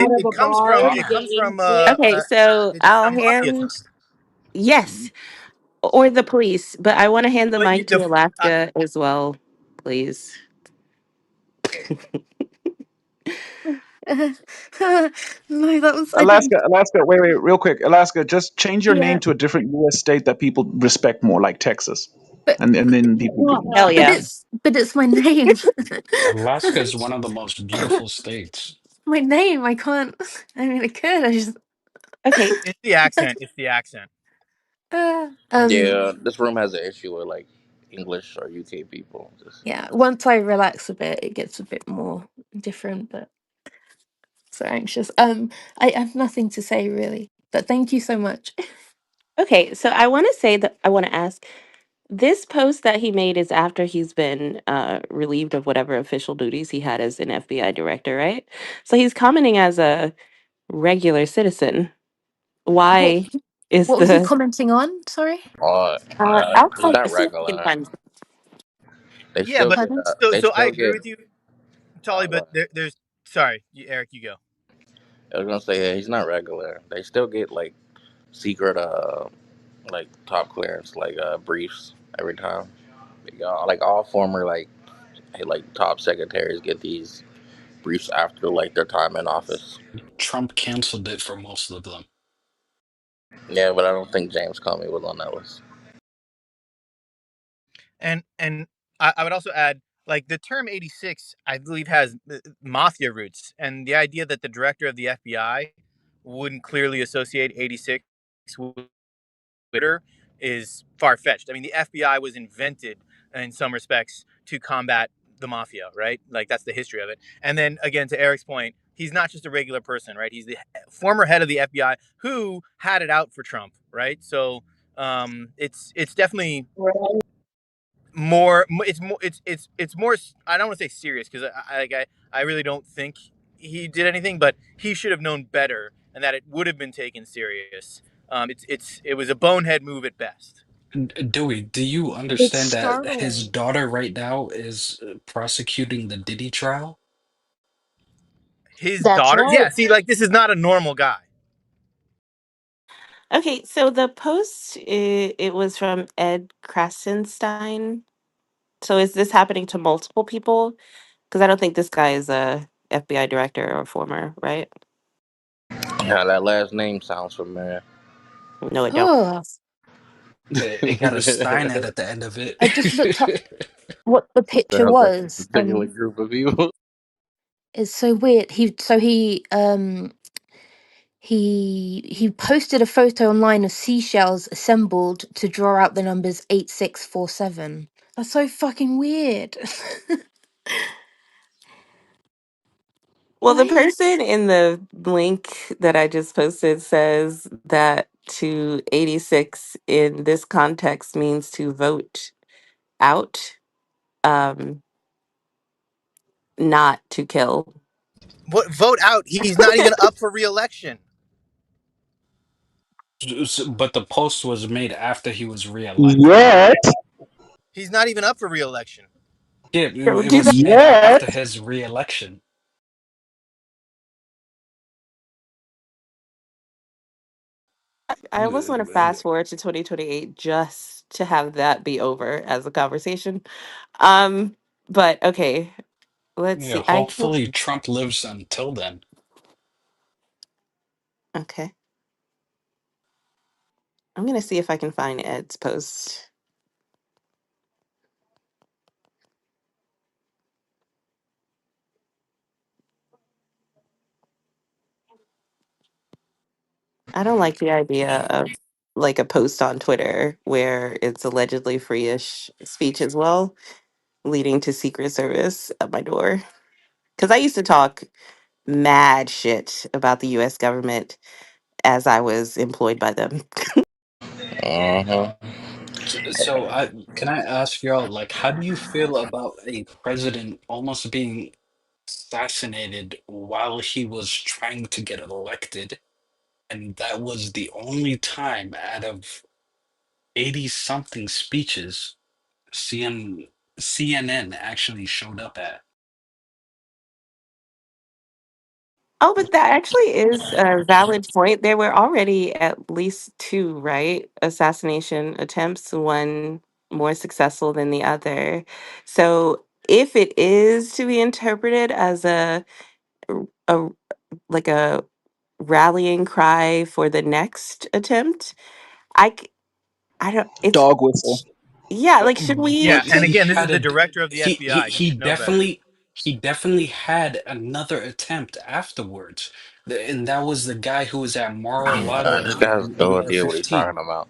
out of it a comes bar from and getting Okay, so it's a I'll mafia time. hand, yes, or the police, but I want to hand the But you, mic to I, Alaska as well, please. No, that was I didn't. Alaska, wait, real quick. Alaska, just change your Yeah, name to a different US state that people respect more, like Texas. but And then people shut can. Hell up. yeah. but it's my name. Alaska is one of the most beautiful states. My name. I can't. I mean, I could. I just. Okay, it's the accent. It's the accent. Uh, um. Yeah, this room has an issue with like English or UK people. Just Yeah. Once I relax a bit, it gets a bit more different. But so anxious. I have nothing to say really. But thank you so much. okay, so I want to say that I want to ask this post that he made is after he's been relieved of whatever official duties he had as an FBI director, right? So he's commenting as a regular citizen. What Why is What was he the commenting on? Sorry. I'll he's try to not see if I can regular. find. They Yeah, still but get Pardon? so I still agree get. with you, Tolly. Go But ahead. there's sorry, Eric, you go. I was gonna say yeah, he's not regular. They still get like secret like top clearance like briefs every time. Like all former like top secretaries get these briefs after like their time in office. Trump canceled it for most of them. Yeah, but I don't think James Comey was on that list. And I would also add, like, the term 86, I believe, has mafia roots, and the idea that the director of the FBI wouldn't clearly associate 86 with Twitter is far fetched. I mean, the FBI was invented in some respects to combat the mafia, right? Like, that's the history of it. And then again, to Eric's point, he's not just a regular person, right? He's the former head of the FBI who had it out for Trump, right? So it's definitely it's more. I don't want to say serious because I really don't think he did anything, but he should have known better, and that it would have been taken serious. It was a bonehead move at best. Dewey, do you It's understand that his startling. daughter right now is prosecuting the Diddy trial? His That's daughter, right. yeah. See, like, this is not a normal guy. Okay, so the post it was from Ed Krasenstein. So is this happening to multiple people? Because I don't think this guy is a FBI director or former, right? Yeah, that last name sounds familiar. No, it don't. Oh, It got a Steinet at the end of it. I just looked up what the picture Sounds like a was. particular group of people. It's so weird. He posted a photo online of seashells assembled to draw out the numbers 8647. That's so fucking weird. Well, the Why? person in the link that I just posted says that to 86 in this context means to vote out, um, not to kill. What, vote out? He's not even up for re-election. But the post was made after he was reelected. Yet, He's not even up for re-election. Yeah, So it do was the, made yet, after his reelection. I almost want to fast forward to 2028 just to have that be over as a conversation. Um, but okay, let's Yeah, see. I hopefully Trump lives until then. okay. I'm gonna see if I can find Ed's post. I don't like the idea of like a post on Twitter where it's allegedly free-ish speech as well, leading to Secret Service at my door. Because I used to talk mad shit about the US government as I was employed by them. Uh-huh. So I can I ask y'all, like, how do you feel about a president almost being assassinated while he was trying to get elected? And that was the only time out of 80 something speeches CNN actually showed up at. Oh, but that actually is a valid point. There were already at least two, right? Assassination attempts, one more successful than the other. So if it is to be interpreted as a like a rallying cry for the next attempt, I c- I don't it's Dog whistle. yeah, like should Yeah, we But and should he again, this is had the a director of the FBI. He he should know better. definitely had another attempt afterwards. And that was the guy who was at Mar-a-Lago This guy has on no idea what he's talking AR-15. about.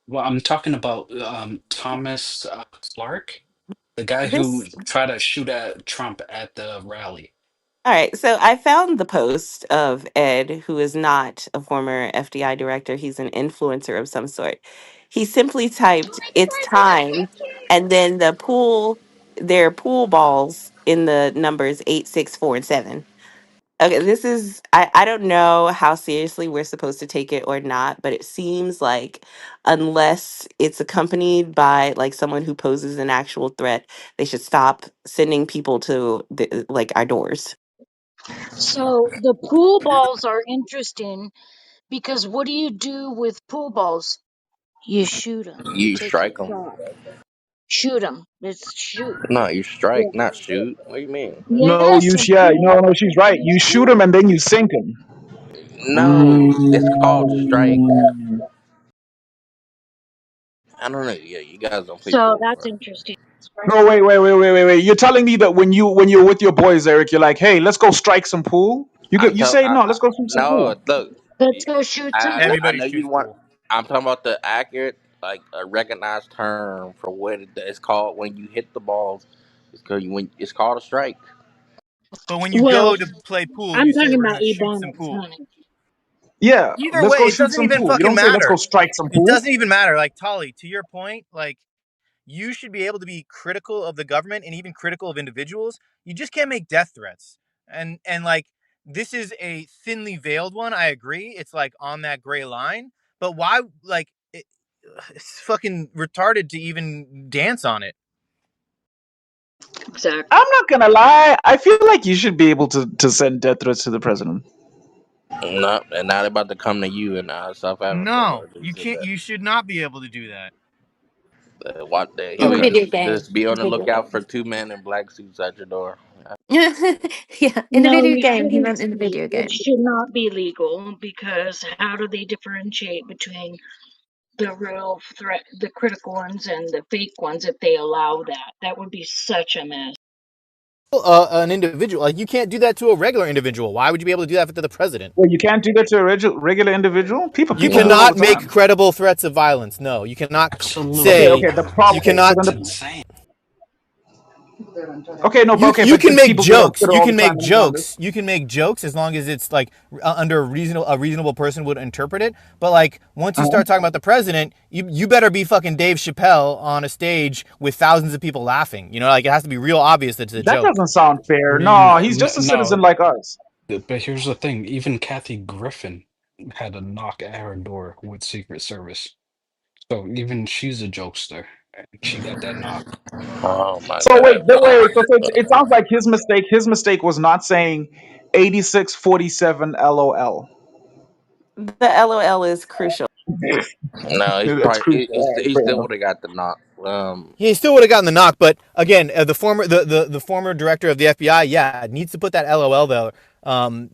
Well, I'm talking about Thomas Clark, the guy who this tried to shoot at Trump at the rally. All right, so I found the post of Ed, who is not a former FDI director. He's an influencer of some sort. He simply typed, "It's time," and then their pool balls in the numbers 8, 6, 4, and 7. Okay, I don't know how seriously we're supposed to take it or not, but it seems like unless it's accompanied by like someone who poses an actual threat, they should stop sending people to like our doors. So the pool balls are interesting because what do you do with pool balls? You shoot them. You You take a strike him. shot. Shoot them. It's shoot. No, you Yeah. strike, not shoot. What do you mean? No, Yes, you and yeah, pool no, she's right. you You shoot him shoot. and then you sink him. No, it's called strike. Mm. I don't know. Yeah, you guys don't play So pool, that's bro. interesting. No, wait. You're telling me that when you're with your boys, Eric, you're like, hey, let's go strike some pool. I'm You telling. say no, let's go shoot some No, pool. look. Let's go shoot some pool. I Everybody know you shoots want. pool. I'm talking about the accurate, like a recognized term for what it's called when you hit the balls. It's called when it's called a strike. But when you Well, go to play pool, I'm you say talking we're about gonna shoot some Ebonics, pool. honey. Yeah, Either let's way, go it shoot doesn't some even pool. You fucking don't say let's go matter. strike some It pool. doesn't even matter. Like Tolly, to your point, like you should be able to be critical of the government and even critical of individuals. You just can't make death threats. And like this is a thinly veiled one. I agree. It's like on that gray line. But why like it's fucking retarded to even dance on it. Exactly. I'm not gonna lie. I feel like you should be able to send death threats to the president. No, and now they're about to come to you in South Africa. No, Though they you said can't. that. You should not be able to do that. What the, In he'll a Okay. video just game. be on the Video lookout game. for two men in black suits at your door. Yeah, in a No, video you game. He shouldn't meant in a be. video It game. should not be legal because how do they differentiate between the real threat, the critical ones, and the fake ones if they allow that? That would be such a mess. An individual, like you can't do that to a regular individual. Why would you be able to do that to the president? Well, you can't do that to a regular individual. You People do it all No, cannot the make time. credible threats of violence. No, you cannot Okay, Absolutely say. okay. The not. problem. You Okay, so cannot. then It's the insane. okay, no, but You can make people do it on jokes. Twitter You all can the time make in Congress. jokes. You can make jokes as long as it's like under a reasonable person would interpret it. But like once you Uh-huh. start talking about the president, you better be fucking Dave Chappelle on a stage with thousands of people laughing. You know, like it has to be real obvious that it's a That joke. doesn't sound I fair. mean, No, he's just a citizen no, like us. but here's the thing. Even Kathy Griffin had a knock at her door with Secret Service. So even she's a jokester. And she got that knock. oh my So wait, god, wait. So it sounds like his mistake. His mistake was not saying 8647 LOL. The LOL is crucial. no, he's That's probably crucial. All right, he fair still enough. would have got the knock. He still would have gotten the knock, but again, the former director of the FBI, yeah, needs to put that LOL though.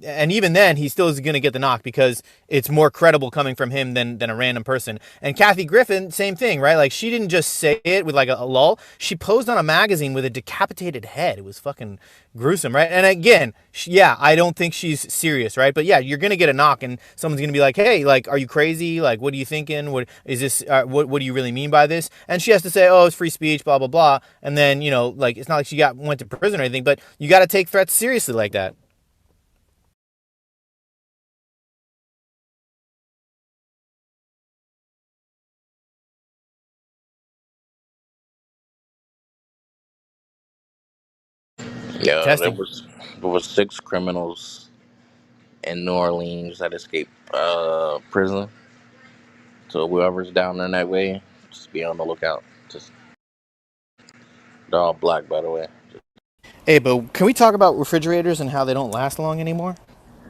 And even then, he still is going to get the knock because it's more credible coming from him than a random person. And Kathy Griffin, same thing, right? Like she didn't just say it with like a lull. She posed on a magazine with a decapitated head. It was fucking gruesome, right? And again, yeah, I don't think she's serious, right? But yeah, you're gonna get a knock, and someone's gonna be like, "Hey, like, are you crazy? Like, what are you thinking? What is this? What do you really mean by this?" And she has to say, "Oh, it's free speech, blah blah blah." And then like it's not like she went to prison or anything, but you got to take threats seriously like that. Yeah, Testing. there was six criminals in New Orleans that escaped prison. So whoever's down there that way, just be on the lookout. Just they're all black, by the way. Hey, but can we talk about refrigerators and how they don't last long anymore?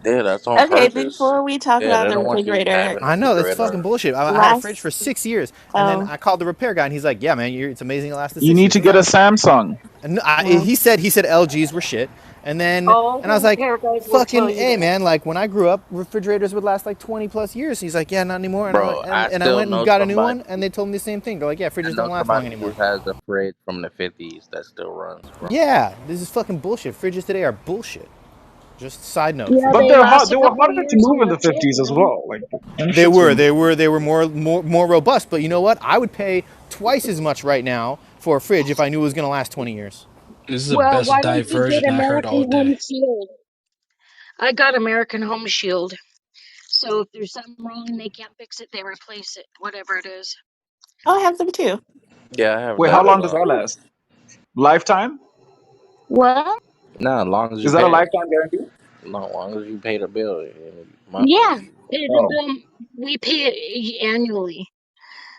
Yeah, that's on Okay, purpose. before we talk Yeah, about they the don't want you refrigerator, having a I know that's fucking refrigerator. bullshit. I had a fridge last for 6 years, and then oh I called the repair guy, and he's like, "Yeah, man, it's amazing. It lasted You six need years." to I'm get like, a Samsung. and well, he said LGs were shit, and then All and I the was like, repair guys will "Fucking tell you hey, that. man! Like when I grew up, refrigerators would last like 20 plus years." He's like, "Yeah, not anymore." And I went Bro, I and I still went and know got a new somebody. one, and they told me the same thing. They're like, "Yeah, I fridges don't know last long somebody anymore." who has a fridge from the 50s that still runs, bro. Yeah, this is fucking bullshit. Fridges today are bullshit. Just side note Yeah, for But they you. they're hard. last They a were couple harder to years and move in they're the cheap, 50s as man. well. Like them They shits were. were. They were more robust. But you know what? I would pay twice as much right now for a fridge if I knew it was gonna last 20 years. This is the Well, best why don't you get diversion I heard American all Home day. Shield? I got American Home Shield. So if there's something wrong and they can't fix it, they replace it, whatever it is. I'll have them too. Yeah, I have Wait, that how as long does Okay, well. that cool. last? Lifetime? No, as long as you Is that a pay it. lifetime guarantee? No, as long as you pay the bill monthly. Yeah, the Oh, bill we pay it annually,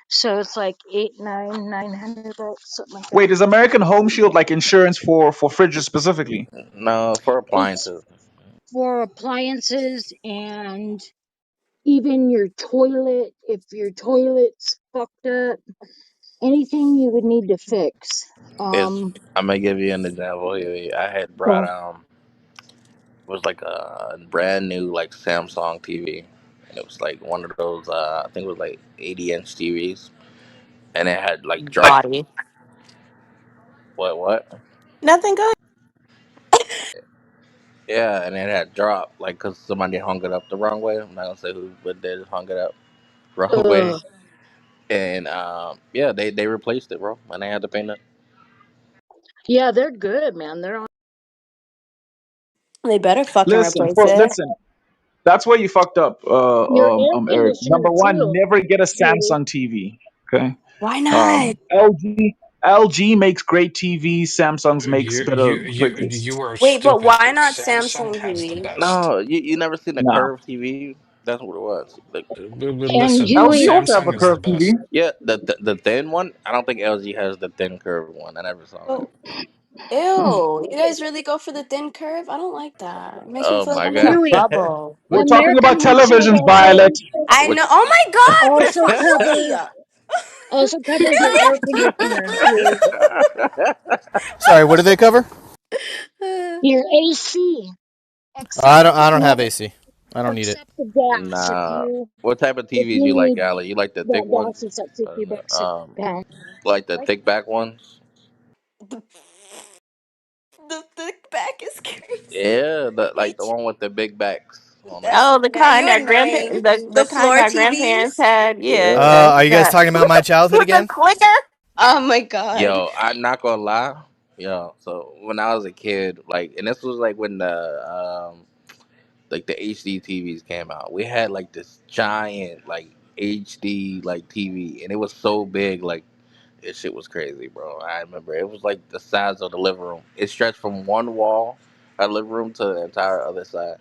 so it's like 900 bucks, something like that. wait. Is American Home Shield like insurance for fridges specifically? No, for It's appliances. for appliances and even your toilet. If your toilet's fucked up, anything you would need to fix. It's. Um, I'm gonna give you an example here. I had brought so it was like a brand new like Samsung TV, and it was like one of those. I think it was like 80-inch TVs, and it had like dropped. Body. What? Nothing good. Yeah, and it had dropped like because somebody hung it up the wrong way. I'm not gonna say who, but they just hung it up wrong way. And yeah, they replaced it, bro, and they had to pay nothing. yeah, they're good, man. They're on They better fucking Listen, replace it. listen. That's where you fucked up, your air Eric. Number conditioner one, too. never get a Julie. Samsung TV. Okay. Why not? LG makes great TVs. Samsung's makes better fridges. You are Wait, but stupid. why not Samsung Samsung has the TV? best. No, you never seen a Nah, curved TV? That's what it was. Like, And Listen, LG Julie, also have a Samsung is the curved TV. best. yeah, the thin one. I don't think LG has the thin curved one. I never saw that. Oh, ew. You guys really go for the thin curve? I don't like that. It makes me Oh feel like my I'm in a god. Julie, bubble. We're talking American about Home Shield televisions, Violet. I Which know. Oh my god, what also a covers pussy! also covers your air conditioner, Julie. Sorry, what do they cover? Your AC, I don't have no, AC. I don't need it. except the gas. nah. What type of If TVs you you like, need Allie? You like the thick that ones? gas, it's at 50 bucks a Um, pound. like the What? thick back ones? the, the thick back is crazy. Yeah, like the H. one with the big backs on them. Oh, the Now kind you that annoying. the The kind floor that grandparents TVs. had. Yeah, Yeah. Are you guys that talking about my childhood with the again? clicker. Oh my god. Yo, I'm not gonna lie. Yo, so when I was a kid, like, and this was like when the like the HD TVs came out. We had like this giant like HD like TV, and it was so big, like this shit was crazy, bro. I remember it was like the size of the living room. It stretched from one wall of the living room to the entire other side.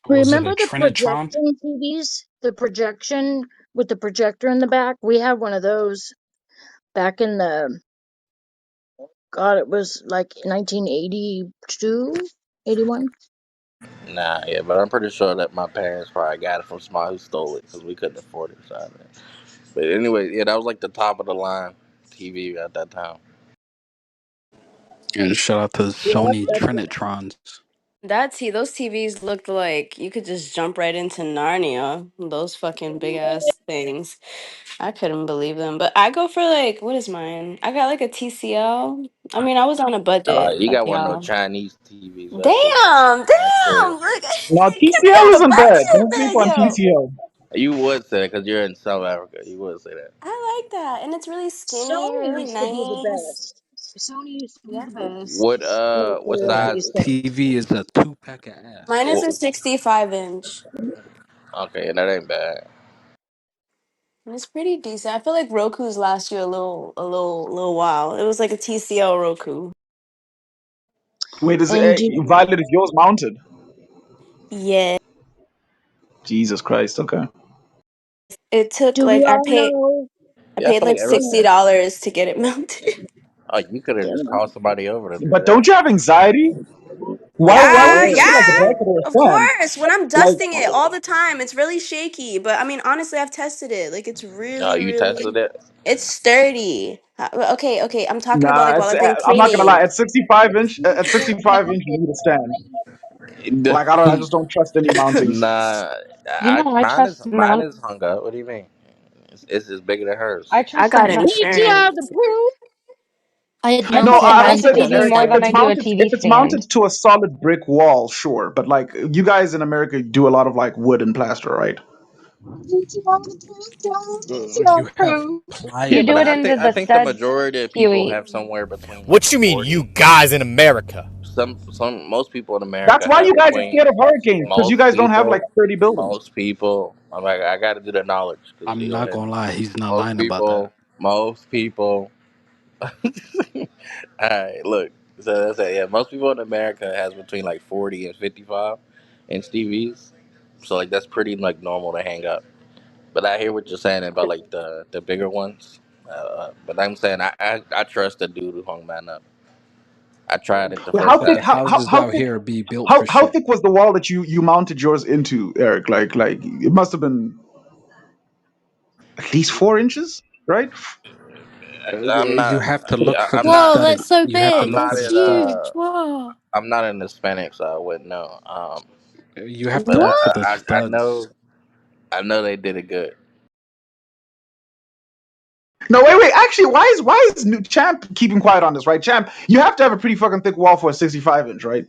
Was it Remember a the Trinitron? projection TVs? The projection with the projector in the back? We had one of those back in the, God, it was like 1982, 81. Nah, yeah, but I'm pretty sure that my parents probably got it from somebody who stole it because we couldn't afford it. So, but anyway, yeah, that was like the top of the line TV at that time. And shout out to Yep, Sony that's it. Trinitrons. Those TVs looked like you could just jump right into Narnia. Those fucking big ass things. I couldn't believe them. But I go for like, what is mine? I got like a TCL. I mean, I was on a budget, You like got one of those y'all. Chinese TVs. That shit, Damn, that's crazy. damn. Look, Now give me TCL on a isn't bad. budget, Don't sleep on nigga. TCL. You would say that because you're in South Africa. You would say that. I like that. And it's really skinny, Sony really used to be the nice. best. Sony used to be Yeah. the best. What For My size? TCL. TV is a two pack of Mine ass. is a Oh, 65 inch. okay, that ain't bad. And it's pretty decent. I feel like Roku's last you a little while. It was like a TCL Roku. Wait, And do Violet, is yours mounted? Yeah. Jesus Christ. Okay. It took do we like I all paid know? I Yeah, I paid feel like like every. $60 to get it mounted. Oh, you could have just called somebody over to do But don't that. you have anxiety? Why Yeah, wouldn't you like yeah. break it or Of stand? course. When I'm Like, dusting it all the time, it's really shaky. But I mean, honestly, I've tested it. Like, it's Oh, really, you tested really, it? it's sturdy. Okay, okay. I'm talking about nah, like while it's. I've been I'm not gonna lie. cleaning. At 65 inch, at 65 inch, you need a stand. Like I just don't trust any mountings. Nah, You know, I trust mine Mount. is hung up. What do you mean? It's just bigger than hers. I I trust got PTR the insurance. proof. I had I No, trust mounted I mine Mount's said to a TV Eric, more if than it's I stand. do a mounted if TV it's mounted stand. to a solid brick wall, sure. But like you guys in America do a lot of like wood and plaster, right? PTR the proof, John. PTR You the have proof. You Yeah, do but it plywood. into I the think the studs, majority of people Huey. have somewhere between like What you mean, you 40. guys in America? Some most people in That's America why have you guys are between scared of hurricanes because you most guys don't have like people sturdy buildings. most people. I'm like I got to do the knowledge because I'm you go not ahead. gonna lie, he's not Most lying about that. people, most people. All right, look. So that's it. Yeah, most people in America has between like 40 and 55 inch TVs. So like that's pretty like normal to hang up. But I hear what you're saying about like the bigger ones. But I'm saying I trust the dude who hung mine up. I tried it the Wait, first But the time. houses out here be built for how shit. thick was the wall that you mounted yours into, Eric? Like it must have been at least 4 inches, right? I'm You not. have to look for I'm the Whoa, not. that's studding. so You have to I'm big. look for not That's the in. studs. huge. Whoa. I'm not an Hispanic, so I wouldn't know. You have to But look for What? the I know. studs. I know they did it good. No, wait. Actually, why is new Champ keeping quiet on this, right? Champ, you have to have a pretty fucking thick wall for a 65 inch, right?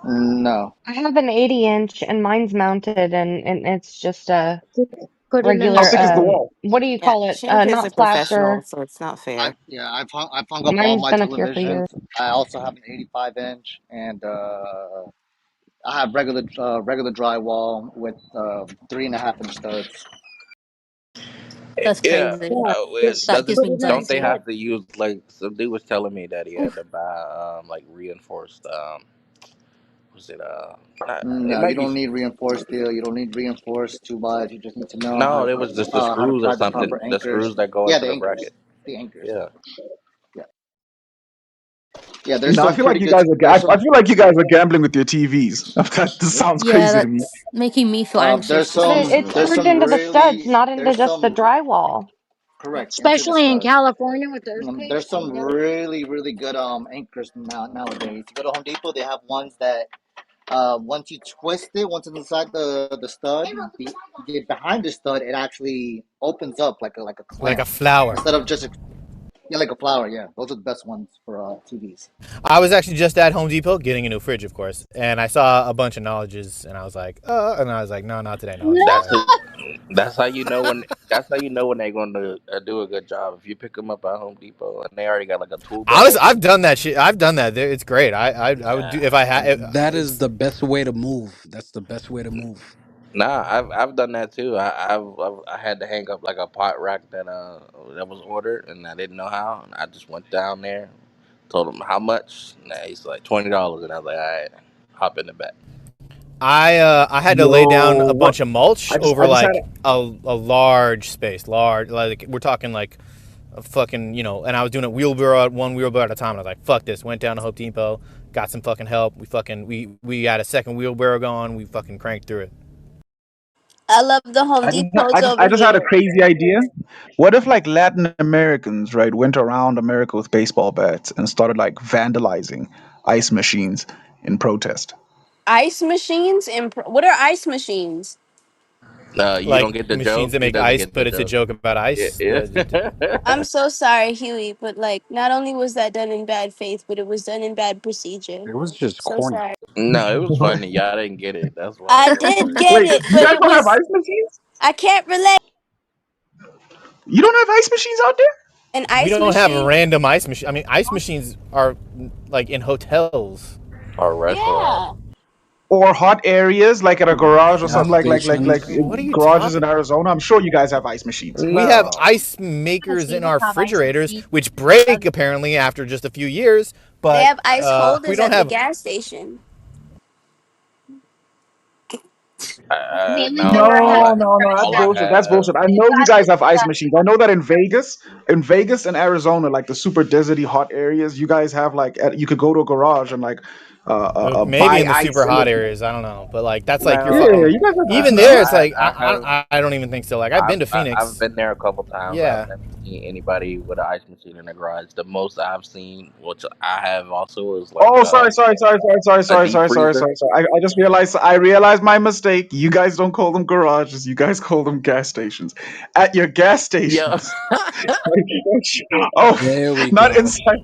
No. I have an 80-inch and mine's mounted and it's just a Put it in the How regular thick is the side. wall? what do you Yeah, call it? Champ is a Not professional, plaster. so it's not fair. I've hung up all Mine's my been up here for televisions. years. I also have an 85 inch, and I have regular drywall with 3.5 inch studs. That's Yeah, crazy. Yeah, it just That gives put doesn't. me it in the Don't they anxiety. side. have to use like some dude was telling me that he had to buy like reinforced was it it No, you might be don't need reinforced steel. You don't need reinforced 2 by. You just need to know no, it was just the how to screws or apply the something. proper The anchors. screws that go Yeah, into the the anchors. bracket. The anchors. Yeah. Yeah, yeah. There's No, I some feel like pretty you good. guys are. There's some. I feel like you guys are gambling with your TVs. This sounds Yeah, crazy to me. that's making me feel anxious There's for But some some. it's There's reason. screwed some into the studs, really. not into There's just the some drywall. correct into the Especially in studs. California with the earthquakes There's some coming up. really good anchors nowadays. You go to Home Depot, they have ones that once you twist it, once it's inside the stud, behind the stud, it actually opens up like a Like a clamp flower. instead of just yeah, like a flower. Yeah, those are the best ones for TVs. I was actually just at Home Depot getting a new fridge, of course, and I saw a bunch of knowledges, and I was like, and I was like, no, not today, knowledge. No! That's it. That's how you know when. That's how you know when they're going to do a good job. If you pick them up at Home Depot and they already got like a tool Honestly, belt. I've done that shit. I've done that. It's great. I would do Nah, if I had. That is It's the best way to move. That's the best way to move. nah. I've done that too. I had to hang up like a pot rack that was ordered and I didn't know how. And I just went down there, told him how much. Nah, he's like $20, and I was like, all right, hop in the back. I had to lay down Yo, a what? bunch of mulch I over just had. like a large space, large like we're talking like a fucking and I was doing it one wheelbarrow at a time. And I was like, fuck this. Went down to Home Depot, got some fucking help. We got a second wheelbarrow going. We fucking cranked through it. I love the Home Depots I over just had a here. crazy idea. What if like Latin Americans, right, went around America with baseball bats and started like vandalizing ice machines in protest? Ice machines and what are ice machines? You don't Like get the machines joke. that He make doesn't ice, get the but it's a joke. joke about Yeah, ice. yeah. I'm so sorry, Huey, but like not only was that done in bad faith, but it was done in bad procedure. It was just So corny. sorry. No, it was funny. Y'all didn't get it. That's why I it was did funny. get Wait, it, you but guys it don't have was ice machines? I can't relate. You don't have ice machines out there? An We ice don't have a machine? random ice machine. I mean, ice machines are like in hotels. Our restaurant. Yeah. Or hot areas like at a garage or something Gas like stations. What are you garages in talking? Arizona? I'm sure you guys have ice machines. We have No. ice makers in our refrigerators, which break apparently after just a few years. They But have ice we holders don't at the have. gas station. Mainly No, when we're No, having no, no, that's all I crash bullshit. That's have. bullshit. I we've know you got guys this have ice stuff. machines. I know that in Vegas and Arizona, like the super deserty hot areas, you guys have like you could go to a garage and like Maybe buy in the ice. super hot areas, I don't know, but like that's like you're Yeah, No, fucking. you guys have I, ice Even no, there, machines. it's like I have. I don't even think so. Like I've I've been to I've Phoenix. been there a couple times. I've Yeah, never seen anybody with an ice machine in the garage. The most I've seen, which I have also, is like Oh, a deep freezer. sorry. I just realized I realized my mistake. You guys don't call them garages. You guys call them gas stations. At your gas Yeah. stations. Oh, There we not go. inside.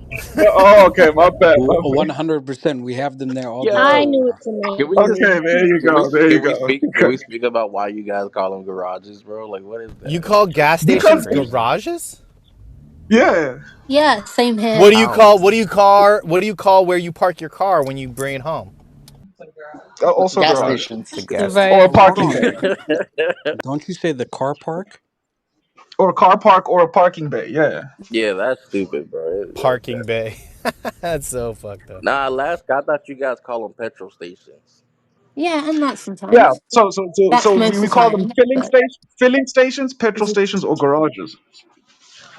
Oh, okay. My bad. My bad. 100%. We have them there all the I Yo, time, knew bro. it's a can me. we just Okay, there you go. There you can we go. speak can we speak about why you guys call them garages, bro? Like, what is you that? call gas That's stations Because crazy. garages? yeah. Yeah, same What here. do you Oh, call? What do you call? What do you call where you park your car when you bring it home? Also Gas garage the stations. The gas. or a road. Hold parking on. bay Don't you say the car park? or a car park or a parking bay. Yeah. Yeah, that's stupid, bro. Parking bay. That's so fucked up. Nah, Alaska, I thought you guys call them petrol stations. Yeah, and that Yeah. sometimes. So That's most we of the call them time. But filling stations, petrol is it stations, or garages.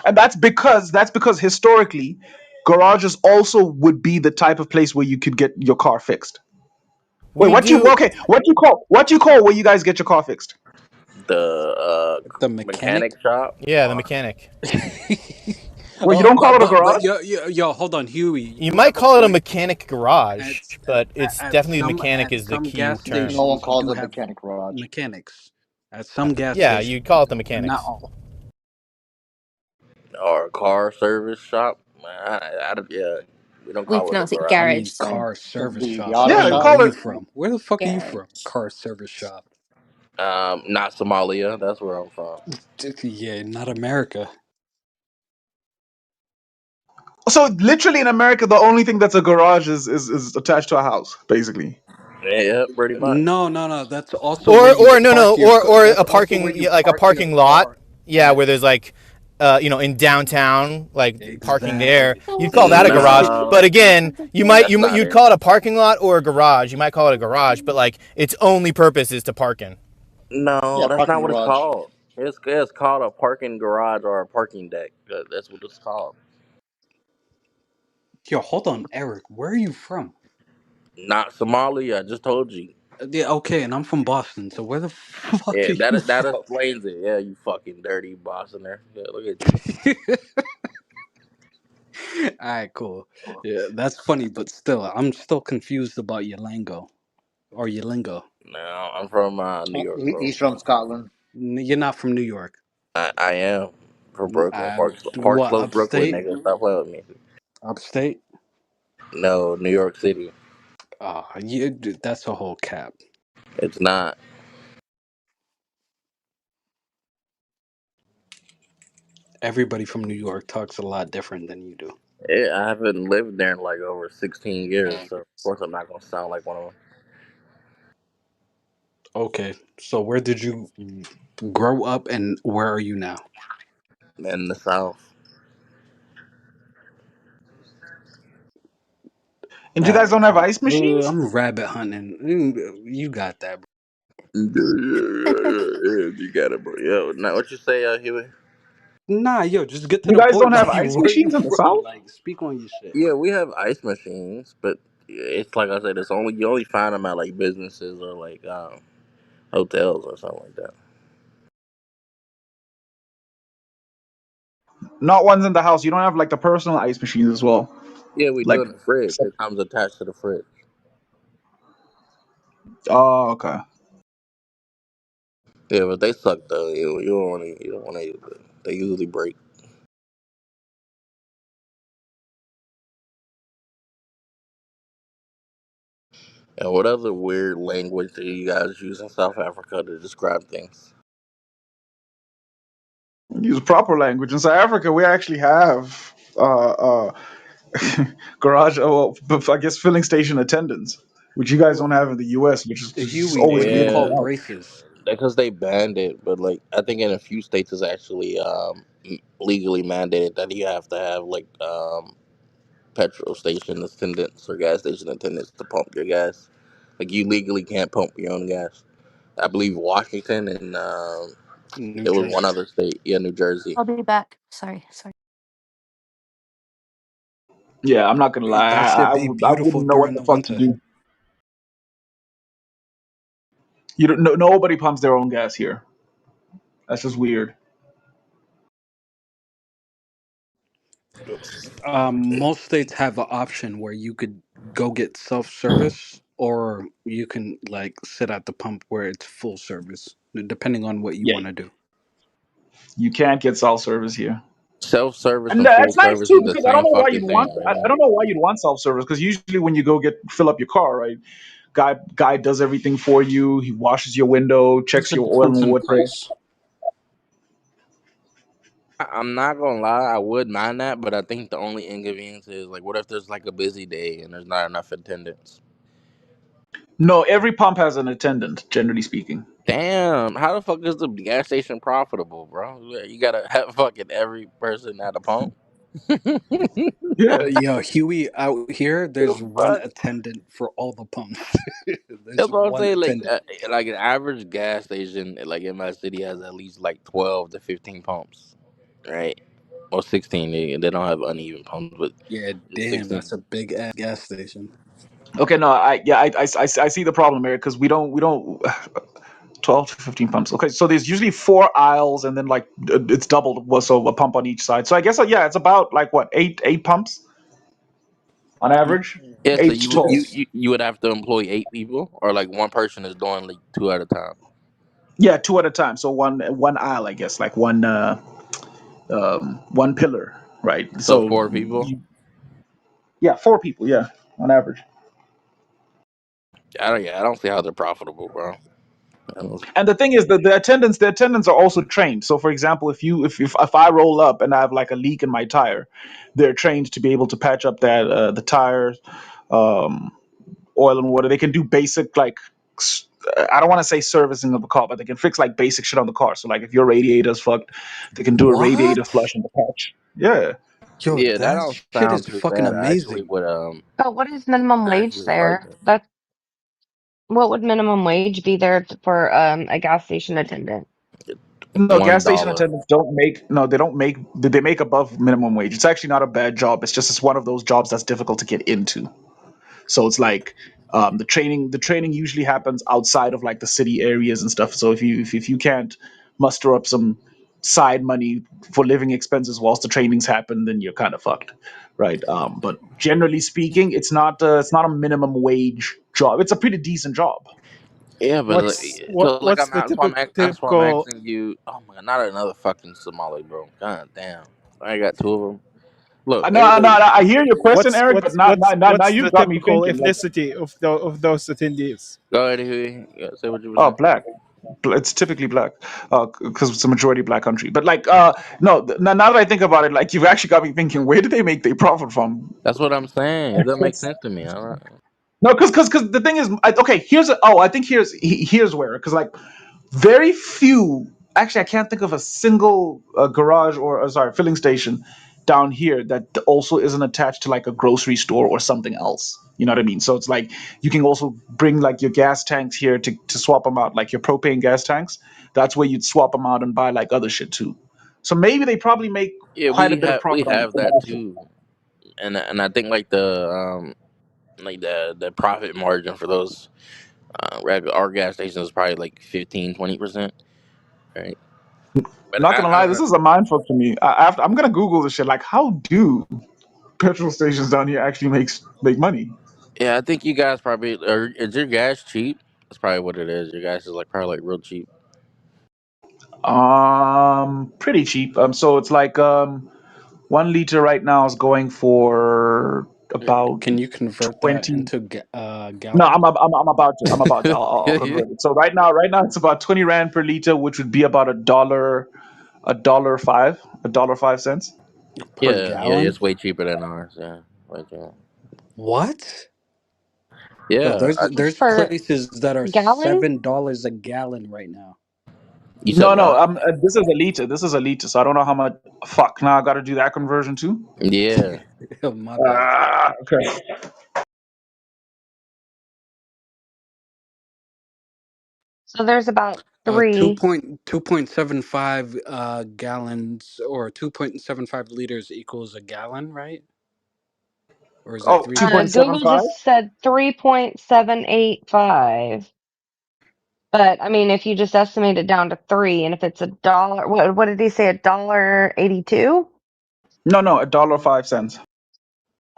And that's because historically, garages also would be the type of place where you could get your car fixed. Wait, We do. what you call where you guys get your car fixed? The The mechanic? mechanic shop. Yeah, the mechanic. Where you Oh, don't call it a but garage? yo, hold on, Huey. You You might have a call it a point. mechanic garage, but it's definitely mechanic At is the some key gas term. No one stations, you calls do it have mechanic garage. mechanics. At some gas Yeah, stations, you'd call it the but not mechanics. all. Or a car service shop. Yeah, we don't we call it a pronounce it I garage. garage, mean, so car The, service the, the shop. auto Yeah, Hey, shop. where call you it. from? Where the fuck are you garage. from? Car service shop. Not Somalia. That's where I'm from. Yeah, not America. So literally in America, the only thing that's a garage is attached to a house, basically. Yeah, pretty much. No, no, no. That's also where Or you no no park your. or That's a also where parking you yeah, like a park your parking lot. car Yeah, at. where there's like, in downtown, like parking there. Exactly. You'd call that a garage. But No, again, that's not you'd it. call it a parking lot or a garage. You might call it a garage, but like its only purpose is to park in. No, Yeah, that's not parking what it's garage. called. It's called a parking garage or a parking deck. That's what it's called. Yo, hold on, Eric. Where are you from? Not Somalia. I just told you. Yeah, okay, and I'm from Boston. So where the fuck Yeah, are you that from? explains it. Yeah, you fucking dirty Bostoner. Yeah, look at you. All right, cool. Yeah, that's funny, but still, I'm still confused about your lingo or your lingo. No, I'm from New York, bro. He's from Scotland. You're not from New York. I am from Brooklyn, Park What, Slope, Brooklyn, upstate? nigga. Stop playing with me. Upstate? No, New York City. That's a whole cap. It's not. Everybody from New York talks a lot different than you do. I haven't lived there in like over 16 years, so of course I'm not gonna sound like one of Okay, so where did you grow up and where are you now? them in the South. And you guys Alright, don't have cool. ice machines? I'm rabbit hunting. You got that, bro. You got it, bro. Yo, now what you say, Huey? Nah, yo, just get to You the guys don't point. have Like, ice where are you machines in the from? South? Like, speak on your shit. Yeah, we have ice machines, but it's like I said, it's only you only find them at like businesses or like hotels or something like that. Not ones in the house. You don't have like the personal ice machines as well. Yeah, we do Like, in the fridge. It comes attached to the fridge. oh, okay. Yeah, but they suck though. You don't want to use it. They usually break. And what other weird language do you guys use in South Africa to describe things? Use proper language. In South Africa, we actually have garage. Oh, well, but I guess filling station attendants, which you guys don't have in the U.S., which is just Huey, always what do you blew me call Yeah, out. braces? because they banned it, but like I think in a few states it's actually legally mandated that you have to have like petrol station attendants or gas station attendants to pump your gas. Like you legally can't pump your own gas. I believe Washington and New it was one Jersey. other state. Yeah, New Jersey. I'll be back. Sorry, sorry. Yeah, I'm not gonna lie. That should be I beautiful wouldn't know what during the the fuck to winter. do. You don't. No, nobody pumps their own gas here. That's just weird. Most states have an option where you could go get self service, or you can like sit at the pump where it's full service, depending on what you Yeah, want to do. you can't get cell service here. Self service And and full that's nice service too is the because I don't same know why fucking you'd want. thing, right? I don't know why you'd want self service because usually when you go get fill up your car, right? Guy does everything for you. He washes your window, checks Also your oil depends and on water. price. I'm not gonna lie, I would mind that, but I think the only inconvenience is like, what if there's like a busy day and there's not enough attendance? No, every pump has an attendant, generally speaking. Damn, how the fuck is the gas station profitable, bro? You gotta have fucking every person at a pump. Yeah. Yo, Huey, out here, The there's one fuck? attendant for all the pumps. There's That's what I'm one saying. attendant. Like an average gas station, like in my city, has at least like 12 to 15 pumps, right? Or 16. They don't have uneven pumps, but Yeah, just damn, 16. that's a big ass gas station. Okay. No. I see the problem here because we don't 12 to 15 pumps. Okay, so there's usually four aisles and then like it's doubled, so a pump on each side. So I guess yeah, it's about like what eight pumps on average, Yeah, so 8 to 12. you would have to employ 8 people, or like one person is doing like two at a time. Yeah, two at a time. So one aisle, I guess, like one pillar, right? So So 4 people. yeah, four people, yeah, on average. I don't see how they're profitable, bro. I don't- And the thing is that the attendants are also trained. So for example, if I roll up and I have like a leak in my tire, they're trained to be able to patch up that the tires, um, oil and water. They can do basic like I don't want to say servicing of the car, but they can fix like basic shit on the car. So like if your radiator's fucked, they can do a radiator What? flush and the patch. Yeah. Yo, Yeah, that that don't shit sound is too fucking bad. amazing. But what is minimum I wage actually like there? that. What would minimum wage be there for a gas station attendant? No, One gas station dollar. attendants don't make no, they don't make they make above minimum wage. It's actually not a bad job. It's one of those jobs that's difficult to get into. So it's like the training usually happens outside of like the city areas and stuff. So if you can't muster up some side money for living expenses whilst the trainings happen, then you're kind of fucked, right? But generally speaking, it's not a minimum wage job. It's a pretty decent job. Yeah, but so like What's the that's why I'm typical? asking you. Oh my god, not another fucking Somali, bro. God damn, I got two of them. Look, No, I hear your question, Eric, but now What's you the got me typical thinking. Like, ethnicity of those attendees? go ahead, Huey. Yeah, say what you were oh, saying. black. It's typically black because it's a majority black country. But like, no, now that I think about it, like you've actually got me thinking, where do they make their profit from? That's what I'm saying. It doesn't make sense to me. I don't, No, because the thing is, okay, I think here's where, because like very few, actually, I can't think of a single garage or sorry, filling station down here that also isn't attached to like a grocery store or something else. You know what I mean? So it's like you can also bring like your gas tanks here to swap them out, like your propane gas tanks. That's where you'd swap them out and buy like other shit too. So maybe they probably make yeah, quite a bit of we profit on have that that. too, and I think like the profit margin for those regular our gas stations is probably like 15-20%, right? But Not gonna I lie, don't this know. is a mindfuck to me. I'm gonna Google this shit. Like, how do petrol stations down here actually make money? Yeah, I think you guys probably is your gas cheap? That's probably what it is. Your gas is like probably like real cheap. Pretty cheap. So it's like 1 liter right now is going for about Can you convert that 20. into No, gallon? I'm about to. I'm about to. I'll convert it. So right now it's about 20 rand per liter, which would be about a dollar 5 cents. Per Yeah, gallon? it's way cheaper than ours. Yeah, way cheaper. What? Yo, Yeah, there's Per places that are gallon? $7 a gallon right now. you said No. what? This is a liter. This is a liter. So I don't know how much. Fuck. Now I got to do that conversion too. Yeah, My bad. Okay. So there's about Two three. point 2.75 gallons or 2.75 liters equals a gallon, right? Or is it Oh, 3.7? Google 2.75. just said 3.785. But I mean, if you just estimate it down to three, and if it's a dollar, what did he say? $1.82? No, no, $1.05.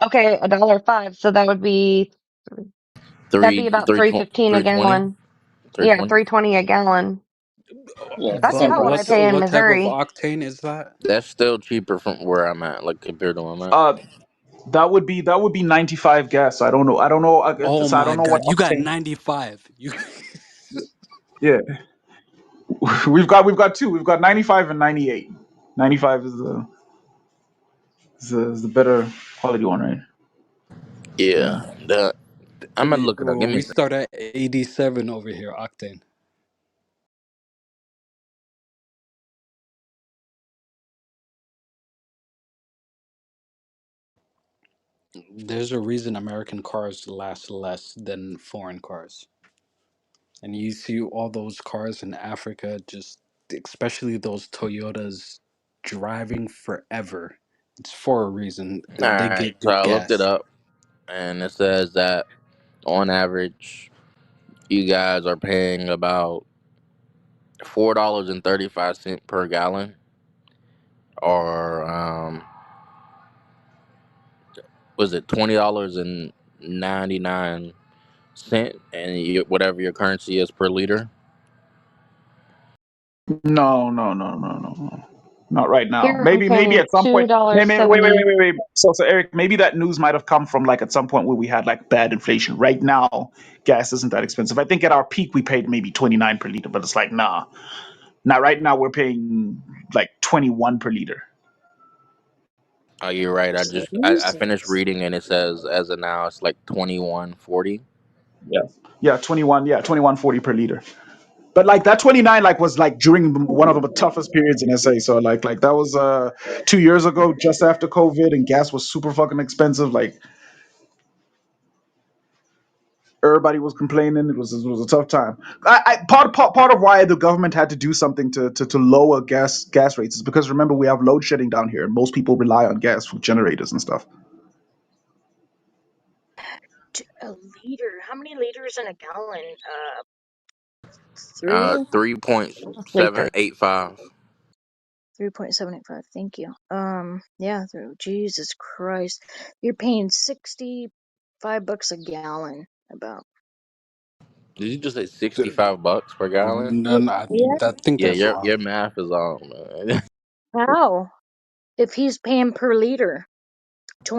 Okay, $1.05. So that'd be about 3.15 a 320, gallon. Yeah, 320. 3.20 a gallon. Yeah, That's But about what similar. I pay in what type of Missouri. octane is that? That's still cheaper from where I'm at, like compared to where I'm at. Uh, that would be 95 gas. I don't know. I don't know. Oh So I my don't know what god, you got octane. 95. You Yeah, we've got two. We've got 95 and 98. 95 is the better quality one, right? Yeah, I'm gonna Hey, look it up. bro, Give me a we second. start at 87 over here, octane. There's a reason American cars last less than foreign cars. And you see all those cars in Africa, just especially those Toyotas, driving forever. It's for a reason. All They right, get so good I looked it gas. up, and it says that on average, you guys are paying about $4.35 per gallon, or was it $20.99, and whatever your currency is per liter. No, no, no, no, no, no. Not right now. Here I'm Maybe paying at some point. Maybe, wait, wait, wait, 2.70. wait, wait. So Eric, maybe that news might have come from like at some point where we had like bad inflation. Right now, gas isn't that expensive. I think at our peak we paid maybe 29 per liter, but it's like nah. Now right now we're paying like 21 per liter. Oh, you're right. I finished Jesus. reading, and it says as of now it's like 21.40. Yeah. Yeah, 21. Yeah, 21.40 per liter. But like that 29 like was like during one of the toughest periods in SA. So like that was 2 years ago, just after COVID, and gas was super fucking expensive. Like everybody was complaining. It was a tough time. Part of why the government had to do something to lower gas rates is because remember we have load shedding down here, and most people rely on gas for generators and stuff. A liter. How many liters in a gallon? Three? Three point Roughly seven three. eight five. 3.785. Thank you. Yeah, Jesus Christ. You're paying $65 a gallon about. Did you just say The- $65 per gallon? No, no, Yeah. I think Yeah, that's your off. math is on, man. How? If he's paying per liter,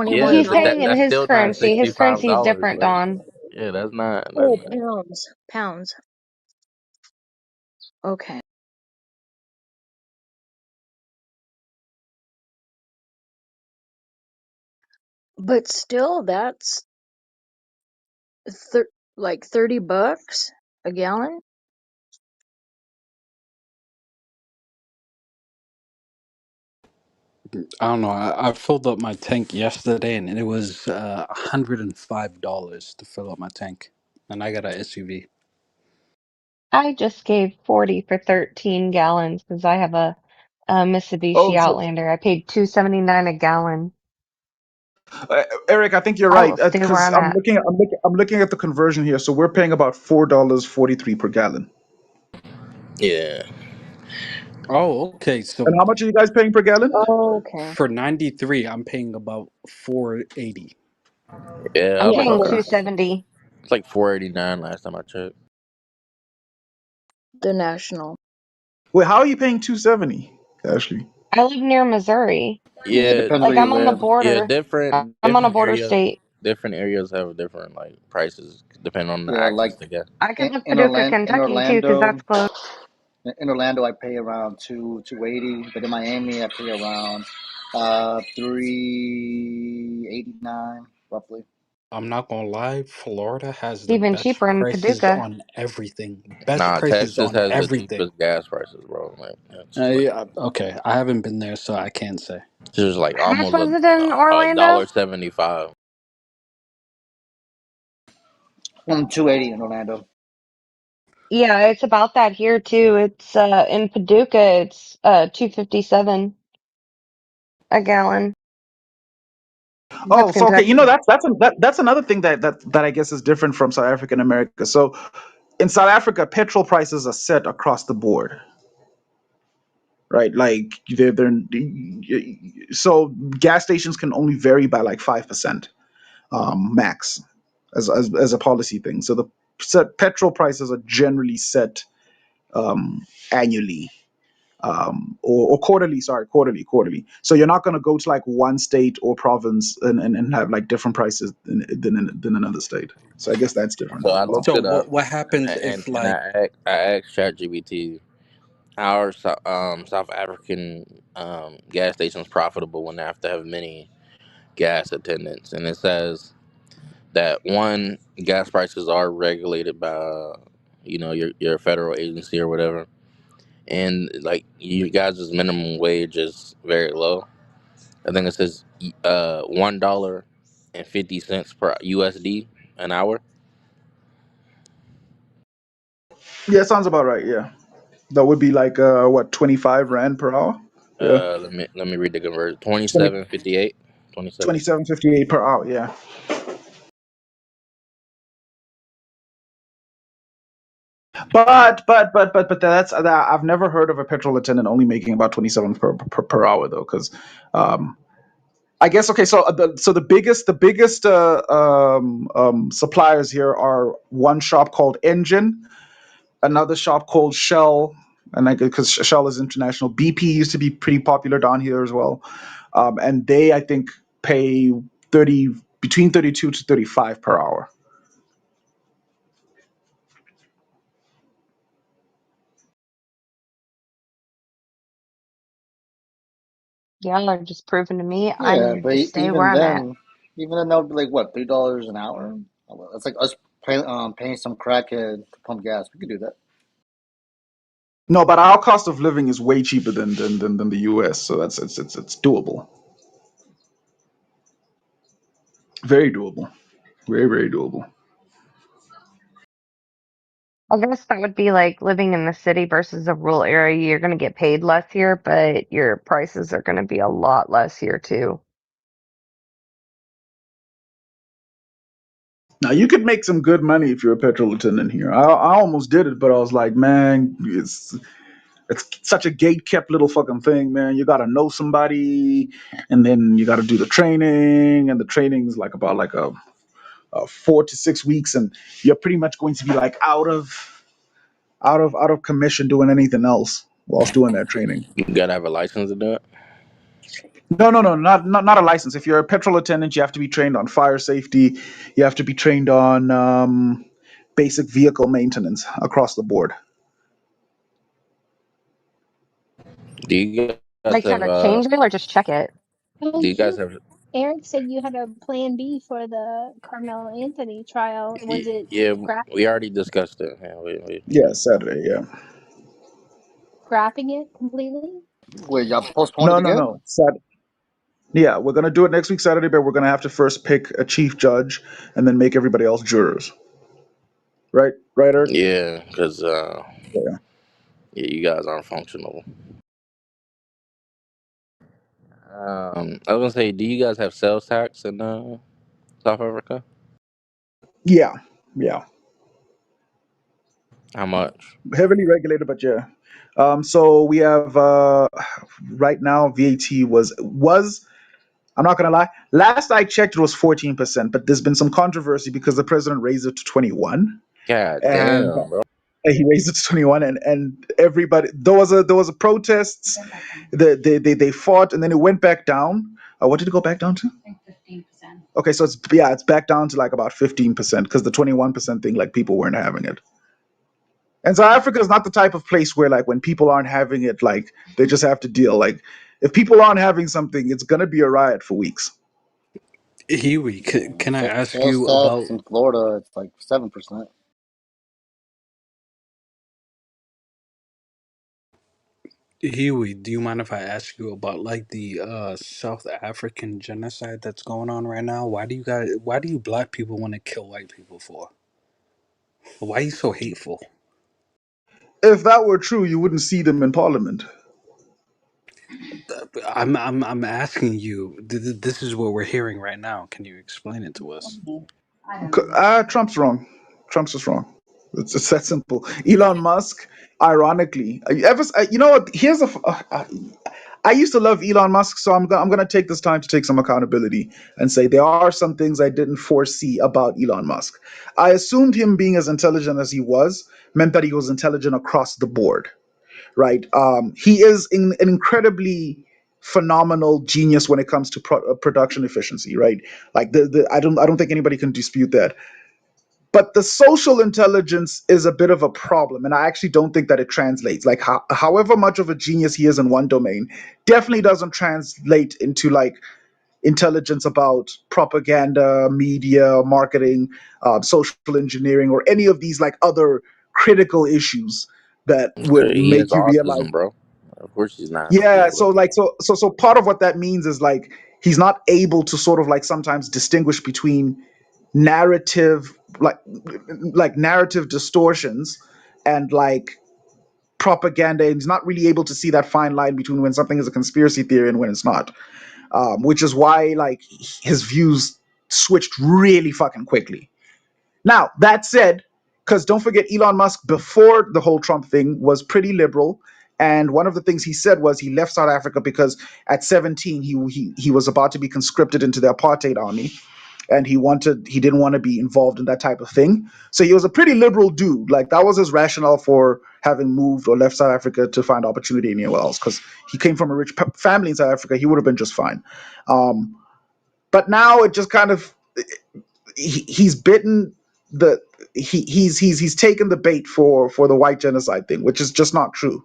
Yeah, He's but paying in that's $21. his still not currency. His currency is $65. different, Like, Don. yeah, that's not. Oh, pounds. Pounds. Okay. But still, that's like $30 a gallon. I don't know. I filled up my tank yesterday, and it was $105 to fill up my tank, and I got an SUV. I just gave 40 for 13 gallons because I have a Mitsubishi Oh, so, Outlander. I paid 2.79 a gallon. Eric, I think you're I will right stay where because I'm at. I'm looking at the conversion here. So we're paying about $4.43 per gallon. Yeah, Oh, okay. And So how much are you guys paying per gallon? Okay. for 93, I'm paying about 480. yeah. I'm I was paying Okay. looking. 270. It's like 4.89 last time I checked. The national. Wait, how are you paying 270, Ashley? I live near Missouri. Yeah, Yeah, depends where Like you I'm on the live. yeah. border. I'm on a Different border areas. state. Different areas have different like prices depending on the Yeah, access like to get. I could look in Paducah, In Kentucky too, because Orlando, that's close. I pay around 280, but in Miami I pay around 389 roughly. I'm not gonna lie, Florida has It's the even best cheaper in prices Paducah. on everything. Best Nah, prices Texas on has the everything. cheapest gas prices, bro. Like it's like Yeah, okay, I haven't been there, so I can't say. it's just like How much almost was it in a Orlando? dollar 75. 280 in Orlando. Yeah, it's about that here too. It's in Paducah, it's 257 a gallon. Oh, That's so okay, Kentucky. that's another thing that I guess is different from South Africa and America. So in South Africa, petrol prices are set across the board, right? Like they're so gas stations can only vary by like 5% max as a policy thing. So the petrol prices are generally set annually or quarterly. Sorry, quarterly. So you're not going to go to like one state or province and have like different prices than another state. So I guess that's different So as I well. looked So it up, what happens if and like I asked ChatGPT how are South African gas stations profitable when they have to have many gas attendants, and it says that one, gas prices are regulated by your federal agency or whatever, and like you guys' minimum wage is very low. I think it says $1.50 per USD an hour. Yeah, sounds about right. Yeah, that would be like what 25 rand per hour. Yeah, Let me read the conversion. 20, 27.58. 27. 27.58 per hour. Yeah. But that's that. I've never heard of a petrol attendant only making about 27 per hour though, because I guess okay. So the biggest suppliers here are one shop called Engine, another shop called Shell, and like because Shell is international. BP used to be pretty popular down here as well, and they I think pay 30 between 32 to 35 per hour. Y'all are just proving to me I Yeah, need but to stay where even I'm at. then, even then, that would be like what, $3 an hour? Oh, well, that's like us paying some crackhead to pump gas. We could do that. No, but our cost of living is way cheaper than the US, so that's it's doable, very doable, very doable. I guess that would be like living in the city versus a rural area. You're going to get paid less here, but your prices are going to be a lot less here too. Now you could make some good money if you're a petrol attendant here. I almost did it, but I was like, man, it's such a gate kept little fucking thing, man. You gotta know somebody, and then you gotta do the training, and the training is like about like a 4 to 6 weeks, and you're pretty much going to be like out of commission doing anything else whilst doing that training. You gotta have a license to do it. No, not a license. If you're a petrol attendant, you have to be trained on fire safety. You have to be trained on basic vehicle maintenance across the board. Do you guys Like how have to change it or just check it. do Oh, you guys have Eric said you had a plan B for the Carmelo Anthony trial. Was it yeah, we graphing already discussed it. Yeah, we Yeah, Saturday. Yeah. graphing it completely? Wait, y'all postponed it No, no, again? no. Yeah, we're gonna do it next week Saturday, but we're gonna have to first pick a chief judge and then make everybody else jurors. Right, right, Eric. yeah, because Yeah. yeah, you guys aren't functional. I was gonna say, do you guys have sales tax in South Africa? Yeah, yeah. How much? Heavily regulated, but yeah. So we have right now VAT was I'm not gonna lie. Last I checked, it was 14%, but there's been some controversy because the president raised it to 21, God and damn, bro. he raised it to 21, and everybody there was a protests. They fought, and then it went back down. What did it go back down to? Okay, so it's back down to like about 15% because the 21% thing, like people weren't having it. And South Africa is not the type of place where like when people aren't having it, like they just have to deal. Like if people aren't having something, it's gonna be a riot for weeks. Huey, can I ask Sales you about tax in Florida, it's like 7%. Huey? Do you mind if I ask you about like the South African genocide that's going on right now? Why do you black people want to kill white people for? Why are you so hateful? If that were true, you wouldn't see them in Parliament. I'm asking you. This is what we're hearing right now. Can you explain it to us? Trump's wrong. Trump's just wrong. It's that simple. Elon Musk, ironically, you know what? I used to love Elon Musk, so I'm gonna take this time to take some accountability and say there are some things I didn't foresee about Elon Musk. I assumed him being as intelligent as he was meant that he was intelligent across the board, right? He is an incredibly phenomenal genius when it comes to production efficiency, right? Like I don't think anybody can dispute that. But the social intelligence is a bit of a problem, and I actually don't think that it translates. Like, however much of a genius he is in one domain, definitely doesn't translate into like intelligence about propaganda, media, marketing, social engineering, or any of these like other critical issues that would He has make you realize. autism, bro. Of course, he's not gonna be Yeah, able so to. like so part of what that means is like he's not able to sort of like sometimes distinguish between narrative like narrative distortions and like propaganda, and he's not really able to see that fine line between when something is a conspiracy theory and when it's not, which is why like his views switched really fucking quickly. Now that said, because don't forget Elon Musk before the whole Trump thing was pretty liberal, and one of the things he said was he left South Africa because at 17 he was about to be conscripted into the apartheid army, and he didn't want to be involved in that type of thing. So he was a pretty liberal dude. Like that was his rationale for having moved or left South Africa to find opportunity anywhere else, because he came from a rich family in South Africa. He would have been just fine. Um, but now it just kind of he's bitten the he's taken the bait for the white genocide thing, which is just not true,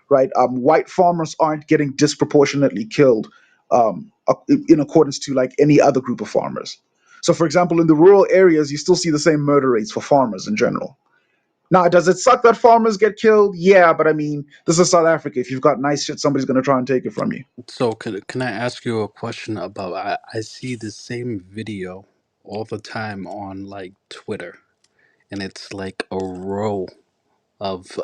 right? White farmers aren't getting disproportionately killed in accordance to like any other group of farmers. So, for example, in the rural areas, you still see the same murder rates for farmers in general. Now, does it suck that farmers get killed? Yeah, but I mean, this is South Africa. If you've got nice shit, somebody's going to try and take it from you. So can I ask you a question about? I see the same video all the time on like Twitter, and it's like a row of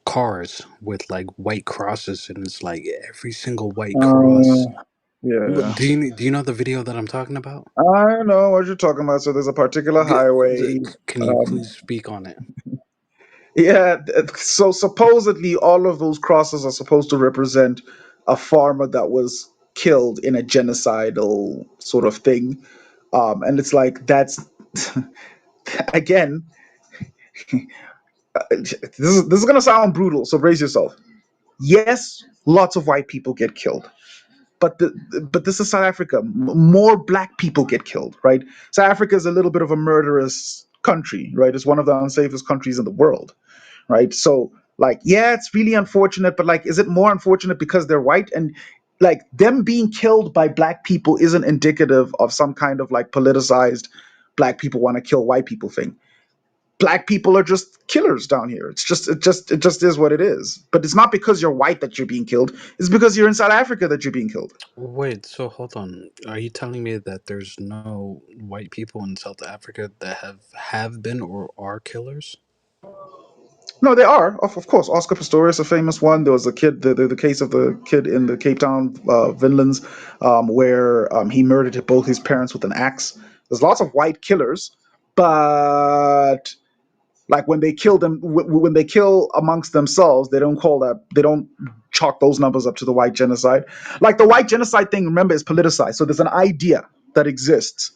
cars with like white crosses, and it's like every single white cross. Yeah. Do you know the video that I'm talking about? I know what you're talking about. So there's a particular highway. Can you Um, please speak on it? Yeah, so supposedly all of those crosses are supposed to represent a farmer that was killed in a genocidal sort of thing. And it's like, that's, again, this is going to sound brutal, so brace yourself. Yes, lots of white people get killed. But this is South Africa. More black people get killed, right? South Africa is a little bit of a murderous country, right? It's one of the unsafest countries in the world, right? So like, yeah, it's really unfortunate, but like, is it more unfortunate because they're white? And like them being killed by black people isn't indicative of some kind of like politicized black people want to kill white people thing. Black people are just killers down here. It just is what it is. But it's not because you're white that you're being killed. It's because you're in South Africa that you're being killed. Wait, so hold on. Are you telling me that there's no white people in South Africa that have been or are killers? No, they are. Of course, Oscar Pistorius, a famous one. There was a kid, the case of the kid in the Cape Town, Vinlands, where he murdered both his parents with an axe. There's lots of white killers, but like when they kill them, when they kill amongst themselves, they don't chalk those numbers up to the white genocide. Like the white genocide thing, remember, is politicized. So there's an idea that exists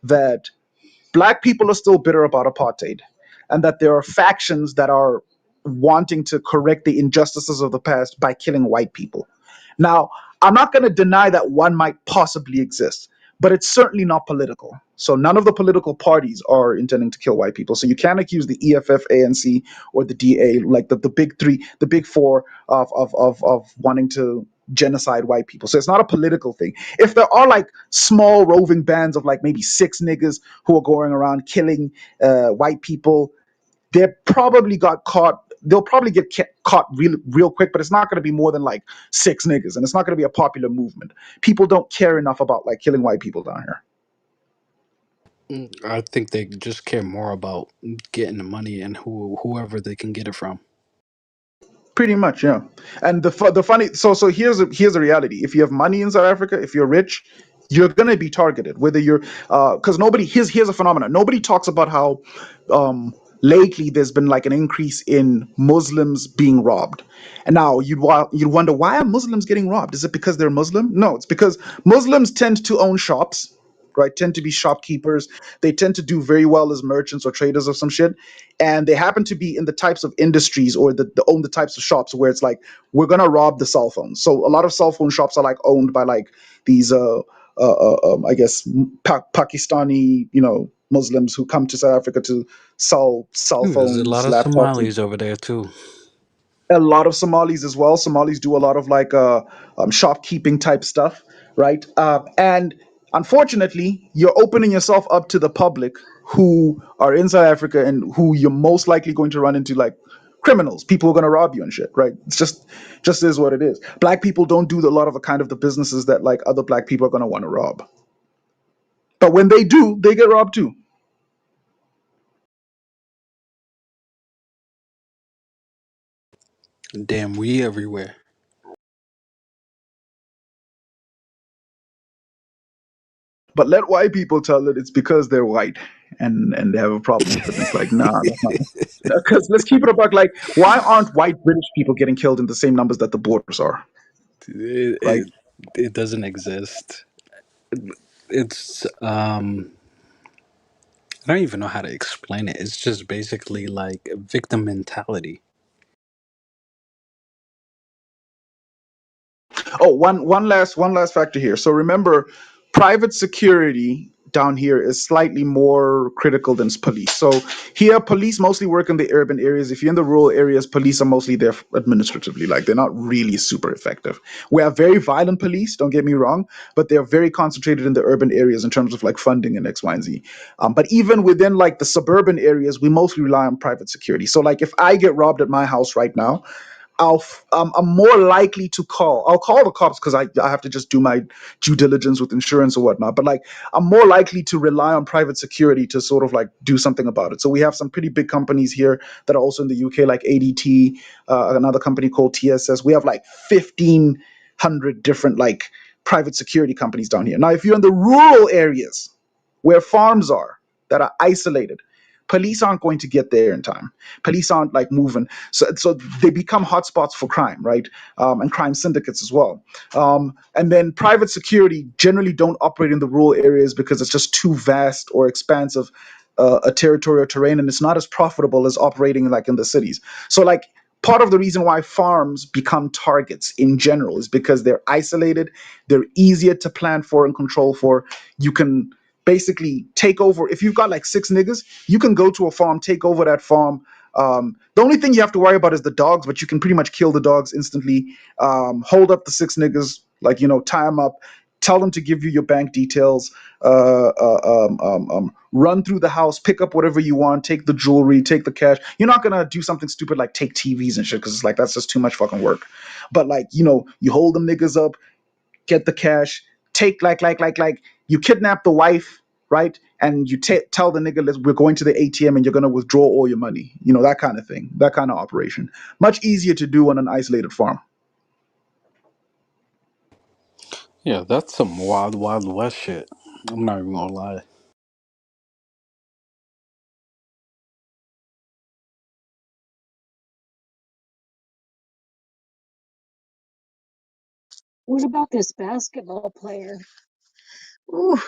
that black people are still bitter about apartheid, and that there are factions that are wanting to correct the injustices of the past by killing white people. Now, I'm not going to deny that one might possibly exist, but it's certainly not political. So none of the political parties are intending to kill white people. So you can't accuse the EFF, ANC, or the DA, like the big three, the big four, of wanting to genocide white people. So it's not a political thing. If there are like small roving bands of like maybe six niggas who are going around killing white people, they probably got caught. They'll probably get caught real quick, but it's not going to be more than like six niggas, and it's not going to be a popular movement. People don't care enough about like killing white people down here. I think they just care more about getting the money and whoever they can get it from. Pretty much, yeah. And the funny, so here's a reality. If you have money in South Africa, if you're rich, you're gonna be targeted. Whether you're, because nobody, here's a phenomenon. Nobody talks about how, lately there's been like an increase in Muslims being robbed. And now you'd wonder, why are Muslims getting robbed? Is it because they're Muslim? No, it's because Muslims tend to own shops, right? Tend to be shopkeepers. They tend to do very well as merchants or traders or some shit, and they happen to be in the types of industries or own the types of shops where it's like, we're gonna rob the cell phones. So a lot of cell phone shops are like owned by like these I guess Pakistani, Muslims who come to South Africa to sell cell There's a lot phones, of laptops, and Somalis over there too. a lot of Somalis as well. Somalis do a lot of like shopkeeping type stuff, right? And unfortunately, you're opening yourself up to the public who are in South Africa and who you're most likely going to run into like criminals, people who are going to rob you and shit, right? It's just is what it is. Black people don't do a lot of the kind of the businesses that like other black people are going to want to rob. But when they do, they get robbed too. Damn, we everywhere. But let white people tell it it's because they're white and they have a problem with it. And it's like, nah, that's not. Because let's keep it about like, why aren't white British people getting killed in the same numbers that the borders are, It, right? it, it doesn't exist. It's I don't even know how to explain it. It's just basically like victim mentality. Oh, one last factor here. So remember, private security down here is slightly more critical than police. So here, police mostly work in the urban areas. If you're in the rural areas, police are mostly there administratively. Like they're not really super effective. We have very violent police. Don't get me wrong, but they're very concentrated in the urban areas in terms of like funding and X, Y, and Z. But even within like the suburban areas, we mostly rely on private security. So like if I get robbed at my house right now, I'm more likely to call. I'll call the cops because I have to just do my due diligence with insurance or whatnot. But like, I'm more likely to rely on private security to sort of like do something about it. So we have some pretty big companies here that are also in the UK, like ADT, another company called TSS. We have like 1,500 different like private security companies down here. Now, if you're in the rural areas where farms are that are isolated, police aren't going to get there in time. Police aren't like moving, so they become hotspots for crime, right? And crime syndicates as well. And then private security generally don't operate in the rural areas because it's just too vast or expansive a territorial terrain, and it's not as profitable as operating like in the cities. So like, part of the reason why farms become targets in general is because they're isolated, they're easier to plan for and control for. You can basically take over. If you've got like six niggas, you can go to a farm, take over that farm. The only thing you have to worry about is the dogs, but you can pretty much kill the dogs instantly. Hold up the six niggas, like, tie them up, tell them to give you your bank details, run through the house, pick up whatever you want, take the jewelry, take the cash. You're not gonna do something stupid like take TVs and shit, because it's like that's just too much fucking work. But like, you hold them niggas up, get the cash, take like you kidnap the wife, right? And you tell the nigga, we're going to the ATM and you're gonna withdraw all your money. That kind of thing, that kind of operation. Much easier to do on an isolated farm. Yeah, that's some wild, wild west shit. I'm not even gonna lie. What about this basketball player? Ooh,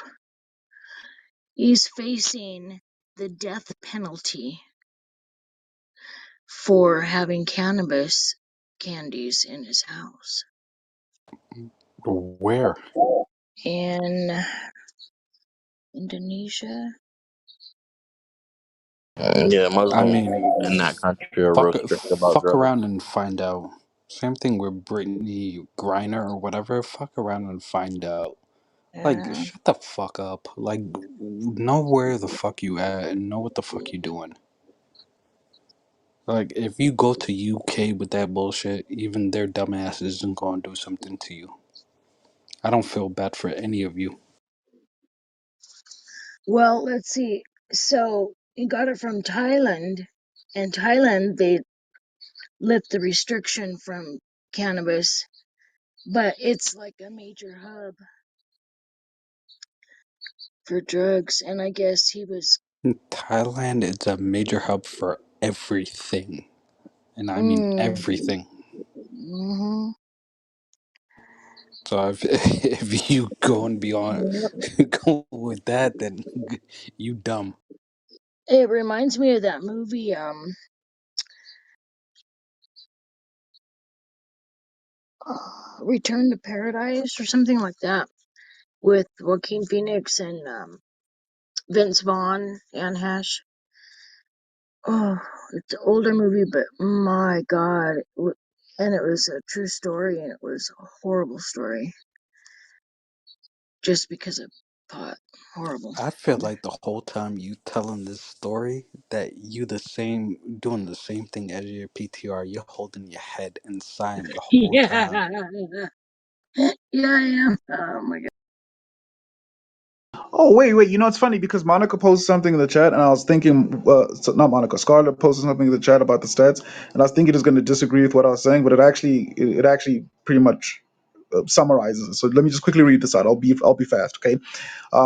he's facing the death penalty for having cannabis candies in his house. Where? In Indonesia? Yeah, I Muslims mean, in that country are real strict about fuck drugs. around and find out. Same thing with Brittany Griner or whatever. Fuck around and find out. Like, Uh, shut the fuck up. Like, know where the fuck you at and know what the fuck you doing. Like, if you go to UK with that bullshit, even their dumbass isn't gonna do something to you. I don't feel bad for any of you. Well, let's see. So he got it from Thailand. In Thailand, they lift the restriction from cannabis, but it's like a major hub for drugs. And I guess he was. Thailand is a major hub for everything, and I mean Mm, everything. hmm So if if you going beyond going with that, then you dumb. It reminds me of that movie, Return to Paradise or something like that, with Joaquin Phoenix and Vince Vaughn and Hash. Oh, it's an older movie, but my God, and it was a true story, and it was a horrible story just because of pot. Horrible. I feel like the whole time you telling this story that you the same doing the same thing as your PTR. You're holding your head and sighing the whole Yeah, time. yeah, I am. Oh my God. Oh wait. You know it's funny because Monica posted something in the chat, and I was thinking, so not Monica, Scarlett posted something in the chat about the stats, and I was thinking it's going to disagree with what I was saying, but it actually pretty much summarizes it. So let me just quickly read this out. I'll be fast. Okay.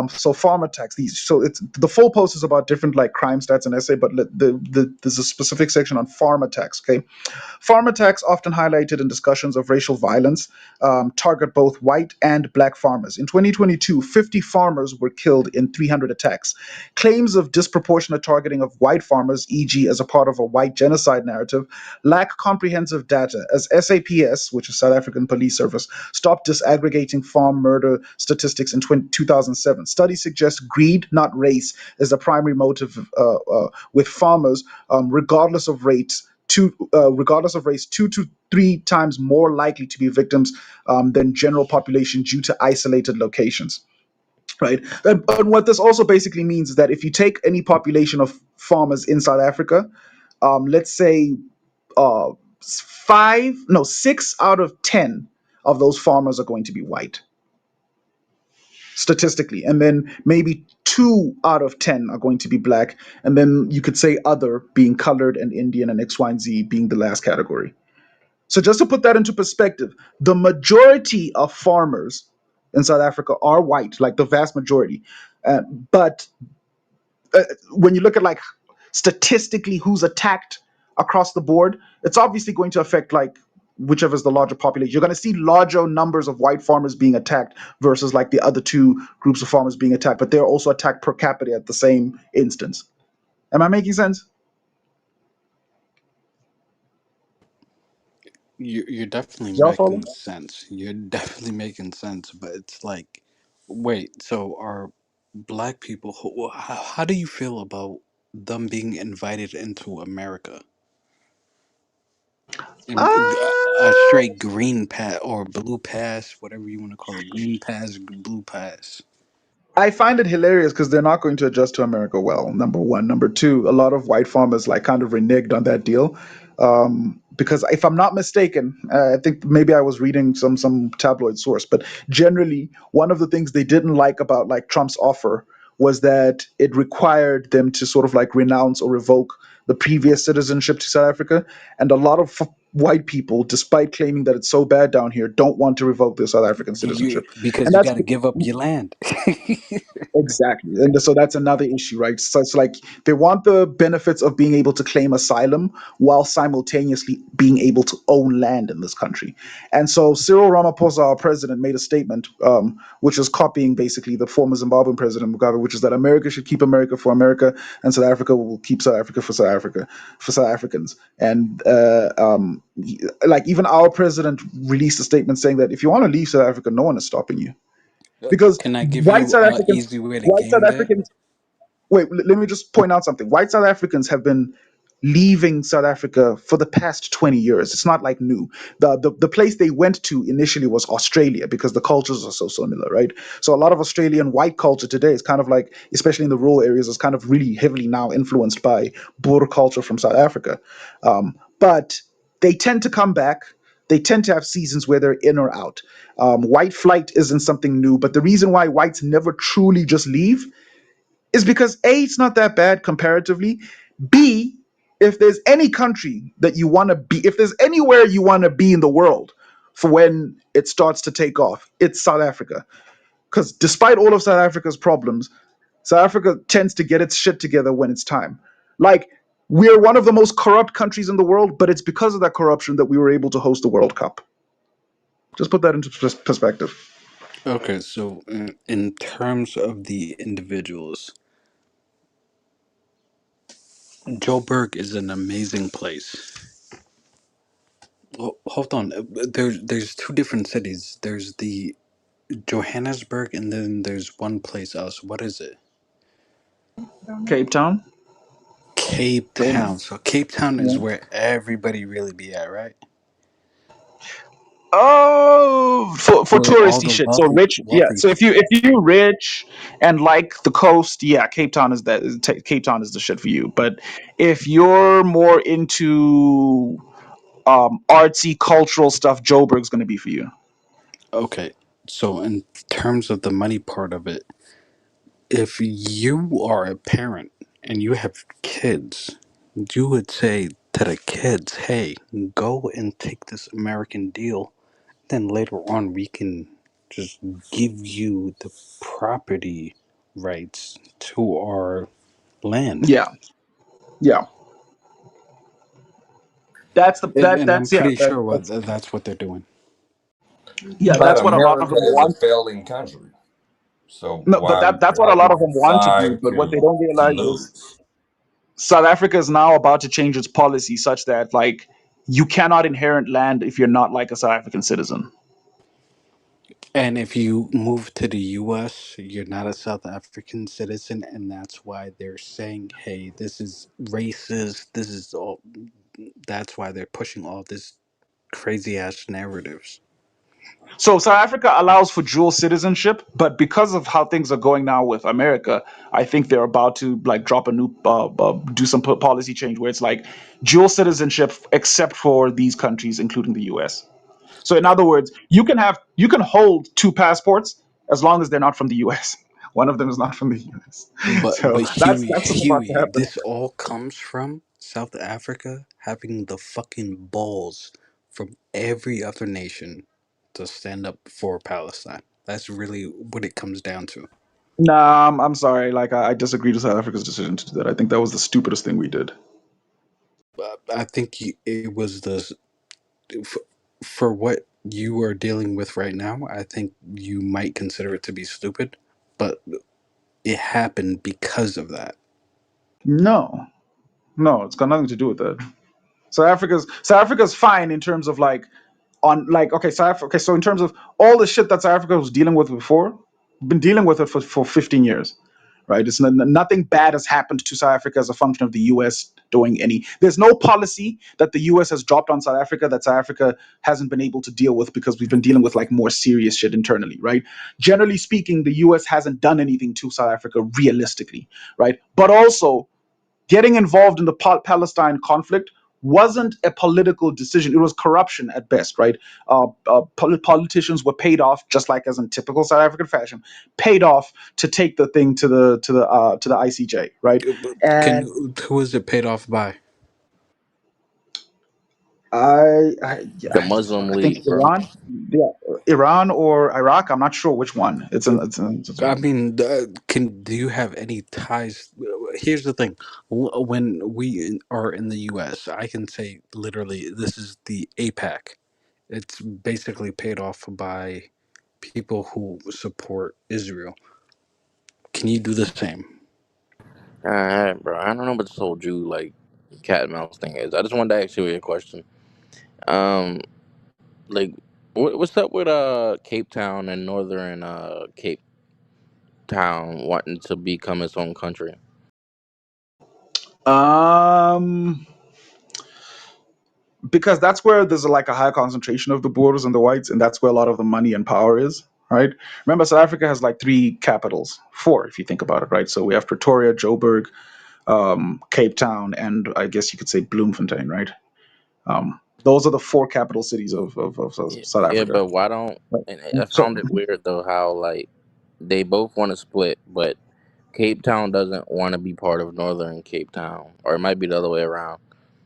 So farm attacks. These. So it's the full post is about different like crime stats and essay, but there's a specific section on farm attacks. Okay. Farm attacks, often highlighted in discussions of racial violence, target both white and black farmers. In 2022, 50 farmers were killed in 300 attacks. Claims of disproportionate targeting of white farmers, e.g., as a part of a white genocide narrative, lack comprehensive data, as SAPS, which is South African Police Service, stopped disaggregating farm murder statistics in 2007. Studies suggest greed, not race, is the primary motive with farmers, regardless of race, 2 to 3 times more likely to be victims than general population due to isolated locations. Right, and what this also basically means is that if you take any population of farmers in South Africa, let's say 6 out of 10 of those farmers are going to be white statistically, and then maybe 2 out of 10 are going to be black, and then you could say other being colored and Indian and X, Y, and Z being the last category. So just to put that into perspective, the majority of farmers in South Africa are white, like the vast majority. But when you look at like statistically who's attacked across the board, it's obviously going to affect like whichever is the larger population. You're going to see larger numbers of white farmers being attacked versus like the other two groups of farmers being attacked, but they're also attacked per capita at the same instance. Am I making sense? You're definitely Y'all follow? making sense. You're definitely making sense, but it's like, wait. So are black people? How do you feel about them being invited into America? And a Uh, straight green pass or blue pass, whatever you want to call it, green pass, blue pass. I find it hilarious because they're not going to adjust to America well. Number one, number two, a lot of white farmers like kind of reneged on that deal, because if I'm not mistaken, I think maybe I was reading some tabloid source, but generally one of the things they didn't like about like Trump's offer was that it required them to sort of like renounce or revoke the previous citizenship to South Africa, and a lot of white people, despite claiming that it's so bad down here, don't want to revoke their South African You citizenship, because and you that's got to give up your land. exactly. And so that's another issue, right? So it's like they want the benefits of being able to claim asylum while simultaneously being able to own land in this country. And so Cyril Ramaphosa, our president, made a statement, which is copying basically the former Zimbabwean president Mugabe, which is that America should keep America for America, and South Africa will keep South Africa for South Africans. And like even our president released a statement saying that if you want to leave South Africa, no one is stopping you because Can I give white you South a Africans, easy way to white South game that? Africans. Wait, let me just point out something. White South Africans have been leaving South Africa for the past 20 years. It's not like new. The place they went to initially was Australia because the cultures are so similar, right? So a lot of Australian white culture today is kind of like, especially in the rural areas, is kind of really heavily now influenced by Boer culture from South Africa. But they tend to come back. They tend to have seasons where they're in or out. White flight isn't something new, but the reason why whites never truly just leave is because A, it's not that bad comparatively. B, if there's any country that you want to be, if there's anywhere you want to be in the world for when it starts to take off, it's South Africa. Because despite all of South Africa's problems, South Africa tends to get its shit together when it's time. Like, we're one of the most corrupt countries in the world, but it's because of that corruption that we were able to host the World Cup. Just put that into perspective. Okay, so in terms of the individuals, Joburg is an amazing place. Hold on, there's two different cities. There's the Johannesburg, and then there's one place else. What is it? Cape Town. Cape Yeah. Town. So Cape Town is where everybody really be at, right? Oh, for Where all touristy the shit. So rich, yeah. wealthy. So if you rich and like the coast, yeah, Cape Town is Cape Town is the shit for you. But if you're more into artsy cultural stuff, Joburg's gonna be for you. Okay, so in terms of the money part of it, if you are a parent and you have kids, you would say to the kids, "Hey, go and take this American deal. Then later on, we can just give you the property rights to our land." Yeah, yeah. That's the And I'm that's yeah pretty sure that's that's what they're doing. yeah But that's what a lot of America them is a want. failing country. So No, but that's what why a lot would of you them want to try do. But what they to don't realize is lose? South Africa is now about to change its policy such that like you cannot inherit land if you're not like a South African citizen. And if you move to the US, you're not a South African citizen, and that's why they're saying, hey, this is racist, this is all. That's why they're pushing all this crazy ass narratives. So South Africa allows for dual citizenship, but because of how things are going now with America, I think they're about to like drop a new do some policy change where it's like dual citizenship except for these countries, including the U.S. So in other words, you can hold two passports as long as they're not from the U.S. One of them is not from the U.S. So But that's what's about to Huey, happen. this all comes from South Africa having the fucking balls from every other nation to stand up for Palestine. That's really what it comes down to. Nah, I'm sorry. Like I disagree with South Africa's decision to do that. I think that was the stupidest thing we did. I think it was f- for what you are dealing with right now. I think you might consider it to be stupid, but it happened because of that. No, no, it's got nothing to do with that. South Africa's fine in terms of like on like okay okay, so in terms of all the shit that South Africa was dealing with before, been dealing with it for 15 years, right? Nothing bad has happened to South Africa as a function of the U.S. doing any. There's no policy that the U.S. has dropped on South Africa that South Africa hasn't been able to deal with because we've been dealing with like more serious shit internally, right? Generally speaking, the U.S. hasn't done anything to South Africa realistically, right? But also getting involved in the Palestine conflict wasn't a political decision. It was corruption at best, right? Politicians were paid off, just like as in typical South African fashion, paid off to take the thing to the ICJ, right? Can And who is it paid off by? The Muslim I think League, bro. Iran, yeah, Iran or Iraq. I'm not sure which one. I mean, can do you have any ties? Here's the thing: when we are in the U.S., I can say literally, this is the APAC. It's basically paid off by people who support Israel. Can you do the same? Alright, bro. I don't know what this whole Jew like cat and mouse thing is. I just wanted to ask you a question. Um, like, what's up with Cape Town and Northern Cape Town wanting to become its own country? um because that's where there's like a high concentration of the Boers and the whites, and that's where a lot of the money and power is, right? Remember, South Africa has like three capitals, four if you think about it, right? So we have Pretoria, Joburg, Cape Town, and I guess you could say Bloemfontein, right? Those are the four capital cities of Yeah, South yeah, Africa. but why don't? Right. And I So found it weird though how like they both want to split, but Cape Town doesn't want to be part of Northern Cape Town, or it might be the other way around.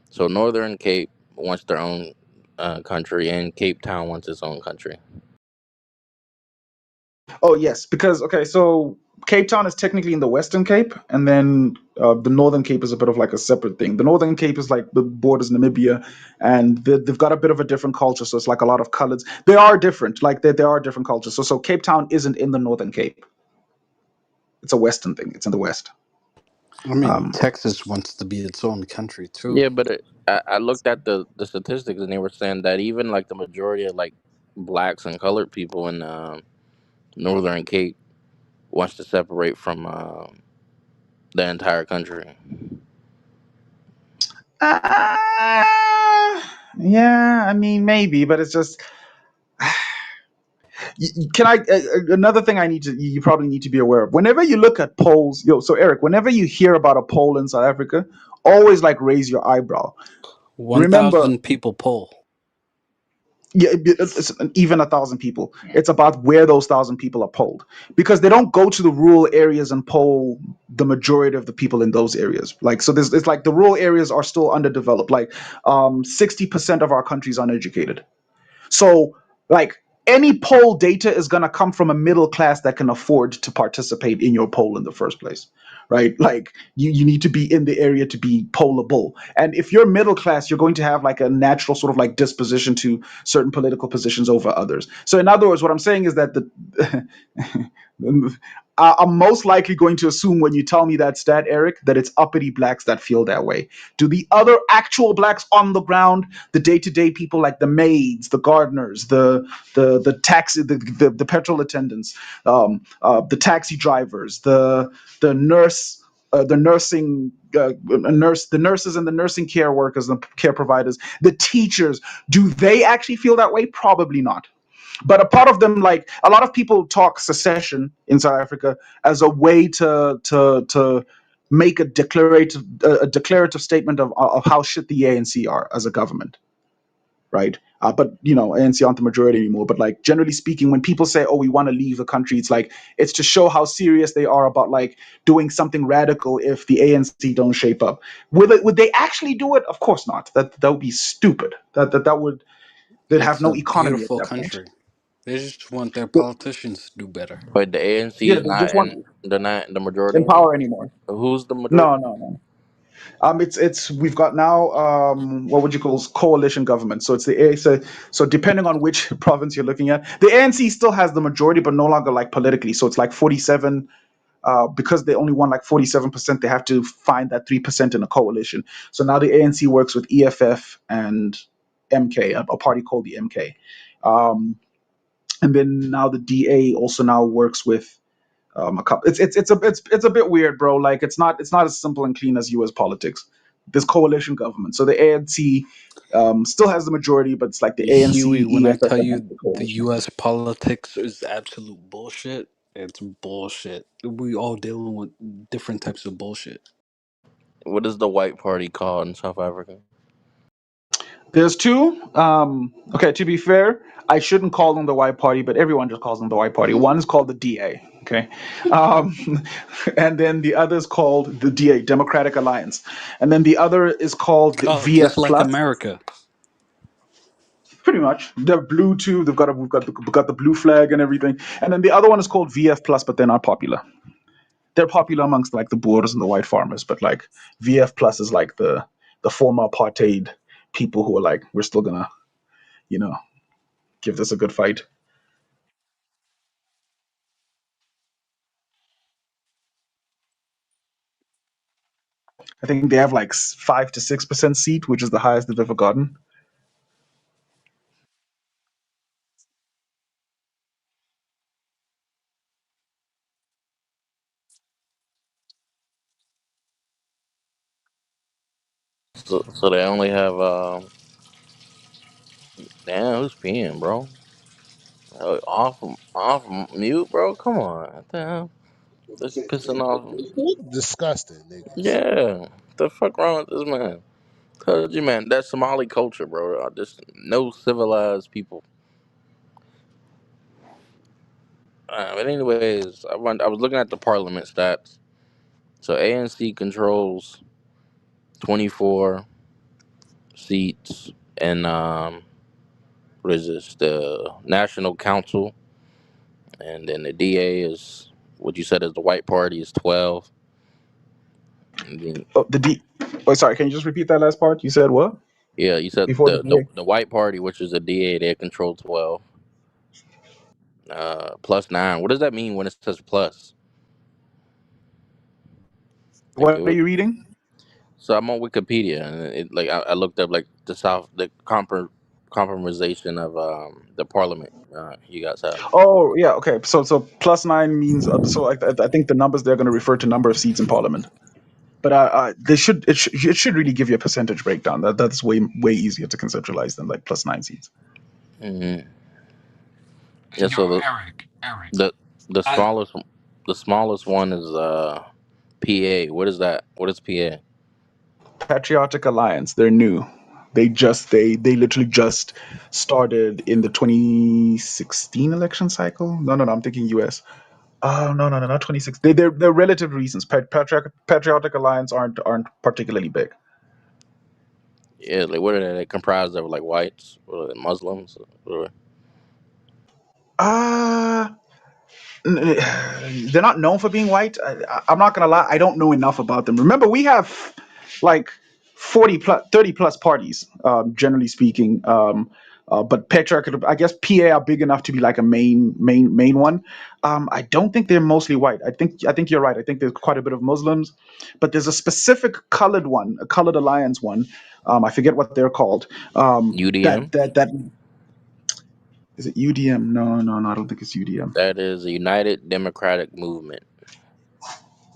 So Northern Cape wants their own country, and Cape Town wants its own country. Oh yes, because okay, so Cape Town is technically in the Western Cape, and then the Northern Cape is a bit of like a separate thing. The Northern Cape is like the borders Namibia, and they've got a bit of a different culture. So it's like a lot of colors. They are different, like there are different cultures. So Cape Town isn't in the Northern Cape. It's a Western thing. It's in the West. I mean, Um, Texas wants to be its own country too. Yeah, but I looked at the statistics, and they were saying that even like the majority of like blacks and colored people in Northern Cape wants to separate from the entire country. uh, yeah, I mean maybe, but it's just can I another thing I need to you probably need to be aware of whenever you look at polls, so Eric, whenever you hear about a poll in South Africa, always like raise your eyebrow. Remember, 1,000 people poll. yeah, it's even 1,000 people, it's about where those 1,000 people are polled, because they don't go to the rural areas and poll the majority of the people in those areas. Like, so there's it's like the rural areas are still underdeveloped. Like 60% of our country is uneducated. So, like, any poll data is going to come from a middle class that can afford to participate in your poll in the first place, right? Like, you need to be in the area to be pollable. And if you're middle class, you're going to have like a natural sort of like disposition to certain political positions over others. So, in other words, what I'm saying is that the I'm most likely going to assume when you tell me that stat, Eric, that it's uppity blacks that feel that way. Do the other actual blacks on the ground, the day-to-day people like the maids, the gardeners, the taxi, the petrol attendants, the taxi drivers, the nurse, the nursing the nurses and the nursing care workers, the care providers, the teachers, do they actually feel that way? Probably not. But a part of them, like a lot of people talk secession in South Africa as a way to make a declarative statement of how shit the ANC are as a government, right? But ANC aren't the majority anymore. But like generally speaking, when people say, "Oh, we want to leave the country," it's like it's to show how serious they are about like doing something radical if the ANC don't shape up. Would they actually do it? Of course not. That would be stupid. That would they'd have It's a no economy at beautiful that point. country. They just want their politicians to do better. But the ANC Yeah, is they not just want in they're not the majority in anymore. power anymore. Who's the majority? No, no, no. It's we've got now what would you call coalition government. So it's so depending on which province you're looking at, the ANC still has the majority, but no longer like politically. So it's like 47. Because they only won like 47%, they have to find that 3% in a coalition. So now the ANC works with EFF and MK, a party called the MK, and then now the DA also now works with a couple. It's a bit weird, bro. Like it's not as simple and clean as U.S. politics. There's coalition government, so the ANC still has the majority, but it's like the Huey, ANC, when I EFF, tell and you the the coalition. US politics is absolute bullshit, it's bullshit. We all dealing with different types of bullshit. What is the white party called in South Africa? There's two. Okay, to be fair, I shouldn't call them the White Party, but everyone just calls them the White Party. One is called the DA. Okay, um, and then the other is called the DA, Democratic Alliance, and then the other is called the Oh, just VF like Plus. America. Pretty much, they're blue too. We've got the blue flag and everything, and then the other one is called VF Plus, but they're not popular. They're popular amongst like the Boers and the white farmers, but like VF Plus is like the former apartheid people who are like, we're still gonna you know give this a good fight. I think they have like 5 to 6% seat, which is the highest they've ever gotten. So they only have damn, who's peeing, bro? Off mute, bro. Come on, damn, this pissing off. Disgusting niggas. Yeah, the fuck wrong with this man? Told you, man, that's Somali culture, bro. Just no civilized people. But anyways, I was looking at the parliament stats. So ANC controls 24 seats, and what is this? The National Council, and then the DA is what you said is the White Party is 12. And then, Oh, the D. Oh, sorry. Can you just repeat that last part? You said what yeah, you said before the DA? the White Party, which is the DA, they control 12. Plus 9. What does that mean when it says plus? Like What are you reading? so I'm on Wikipedia, and like I looked up like the compromisation of the parliament you guys have. Oh, yeah. Okay. So plus nine means I think the numbers they're going to refer to number of seats in parliament. But it should really give you a percentage breakdown. That's way easier to conceptualize than like plus nine seats. Hmm. Yeah. Yo, So Eric. the the I smallest the smallest one is PA. What is that? What is PA? Patriotic Alliance. They're new. They literally just started in the 2016 election cycle. No. I'm thinking U.S. Oh, no, not 26. They're relative reasons. Patriotic Alliance aren't particularly big. Yeah. Like what are they comprised of? Like whites or Muslims? Or, Uh they're not known for being white. I'm not gonna lie. I don't know enough about them. Remember, we have like 40 plus, 30 plus parties, generally speaking. But patriarchal, I guess PA are big enough to be like a main one. I don't think they're mostly white. I think you're right. I think there's quite a bit of Muslims, but there's a specific colored one, a colored alliance one. I forget what they're called. UDM. That is it. UDM? No. I don't think it's UDM. That is a United Democratic Movement.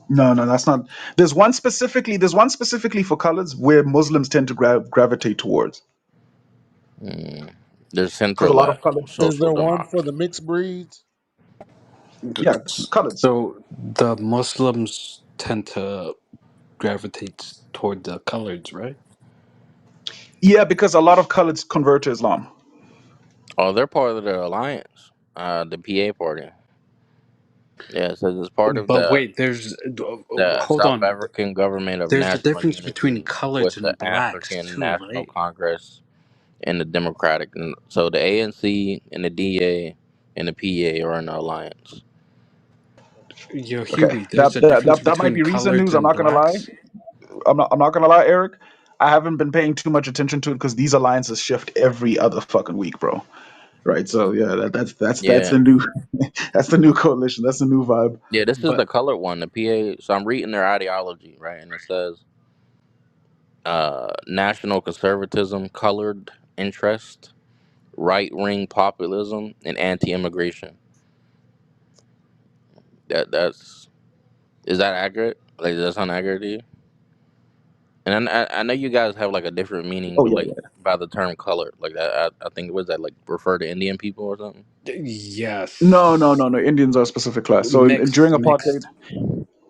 No, that's not. There's one specifically for colors where Muslims tend to gravitate towards Mm. They're because center a lot of left, colors. Is social there one for democracy. the mixed breeds? Yeah, colors. so the Muslims tend to gravitate toward the coloreds, right? Yeah, because a lot of colors convert to Islam. Oh, they're part of the alliance. The PA party. Yeah, so it's part of But wait, there's the hold South on. African Government of There's a National difference between Unity coloreds with the and blacks African too, National right? Congress and the Democratic. And so the ANC and the DA and the PA are in the alliance. Yo, Okay, Huey, there's a difference that might between be recent coloreds news. I'm and not gonna lie. blacks. I'm not gonna lie, Eric. I haven't been paying too much attention to it because these alliances shift every other fucking week, bro. Right? So yeah, that's Yeah, the new that's the new coalition. That's the new vibe. yeah. This is the But colored one, the PA. So I'm reading their ideology, right, and it says national conservatism, colored interest, right wing populism, and anti-immigration. That's is that accurate? Like, does that sound accurate to you? And I know you guys have like a different meaning, Oh but yeah, like yeah. by the term color, like that, I think was that like refer to Indian people or something? yes, No. Indians are a specific class. So during mixed, apartheid, mixed.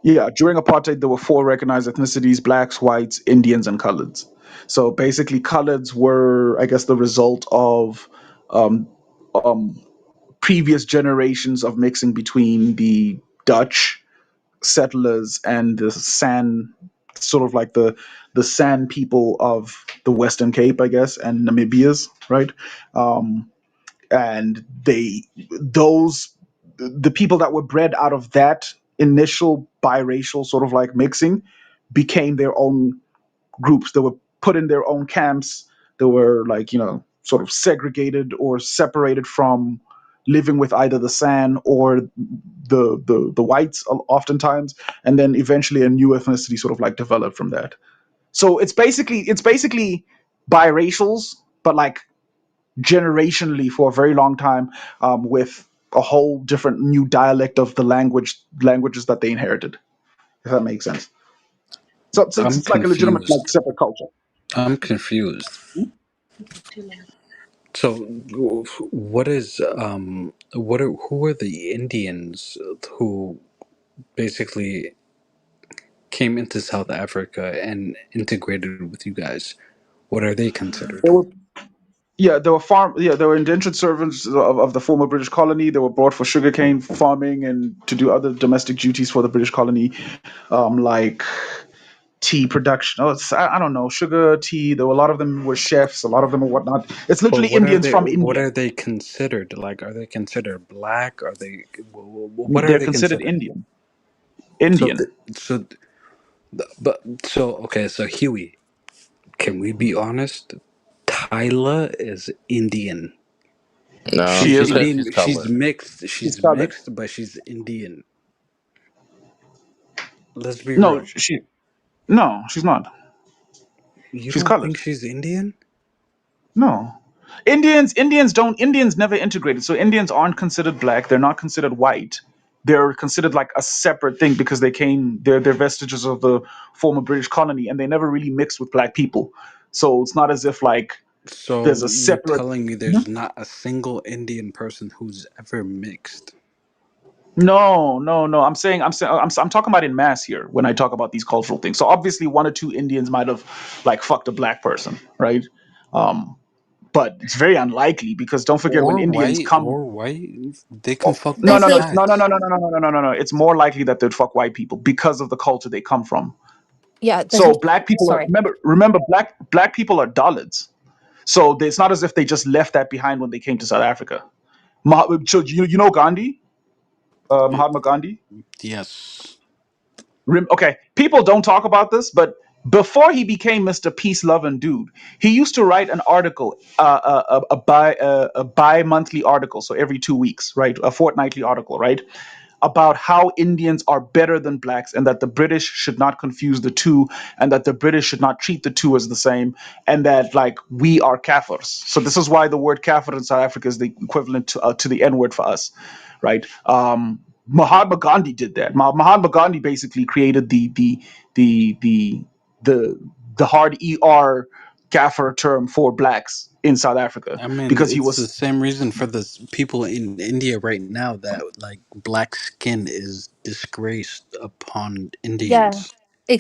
yeah, during apartheid, there were four recognized ethnicities: blacks, whites, Indians, and coloreds. So basically, coloreds were, I guess, the result of um, um, previous generations of mixing between the Dutch settlers and the San, sort of like the San people of the Western Cape, I guess, and Namibias, right? Um, and those the people that were bred out of that initial biracial sort of like mixing became their own groups. They were put in their own camps. They were like, sort of segregated or separated from living with either the San or the whites oftentimes, and then eventually a new ethnicity sort of like developed from that. So it's basically biracials, but like generationally for a very long time, with a whole different new dialect of the languages that they inherited. If that makes sense. So I'm it's like a legitimate like confused. separate culture. I'm confused. So, what is who are the Indians who basically came into South Africa and integrated with you guys? What are they considered? They were Yeah, there were there were indentured servants of the former British colony. They were brought for sugarcane farming and to do other domestic duties for the British colony, like tea production. Oh, I don't know, sugar, tea. There were a lot of them were chefs. A lot of them were whatnot. It's But literally Indians from what India. are they considered? Like, are they considered black? Are they what are They're they considered considered? Indian. So Indian. okay, so Huey, can we be honest? Tyla is Indian. No, She She's she is. said Indian. she's She's colored. mixed. She's She's colored. mixed, but she's Indian. Let's be No, real. no, she's not. You She's don't colored. think she's Indian? No. Indians never integrated. So Indians aren't considered black. They're not considered white. They're considered like a separate thing because they're vestiges of the former British colony and they never really mixed with black people. So it's not as if like there's So a you're separate. telling me there's not a single Indian person who's ever mixed? No, no, no. I'm talking about in mass here when I talk about these cultural things. So obviously one or two Indians might have like fucked a black person, right? Um, but it's very unlikely because don't forget when Indians come. Or white, they can Oh, fuck no, both There's no, no, a no, no, no, sides. no, no, no, no, no, no, no. It's more likely that they'd fuck white people because of the culture they come from. yeah. There's So black people are sorry. remember black people are Dalits. So it's not as if they just left that behind when they came to South Africa. So you know Gandhi, Mahatma Gandhi. Yes. Okay, people don't talk about this, but before he became Mr. Peace Loving Dude, he used to write an article, a bi-monthly article, so every 2 weeks, right, a fortnightly article, right, about how Indians are better than blacks and that the British should not confuse the two and that the British should not treat the two as the same and that like we are kafirs. So this is why the word kafir in South Africa is the equivalent to the N word for us, right? Mahatma Gandhi did that. Mahatma Gandhi basically created the the the the hard kafir term for blacks in South Africa I mean, because he it's the was. same reason for the people in India right now that like black skin is disgraced upon Yeah, Indians,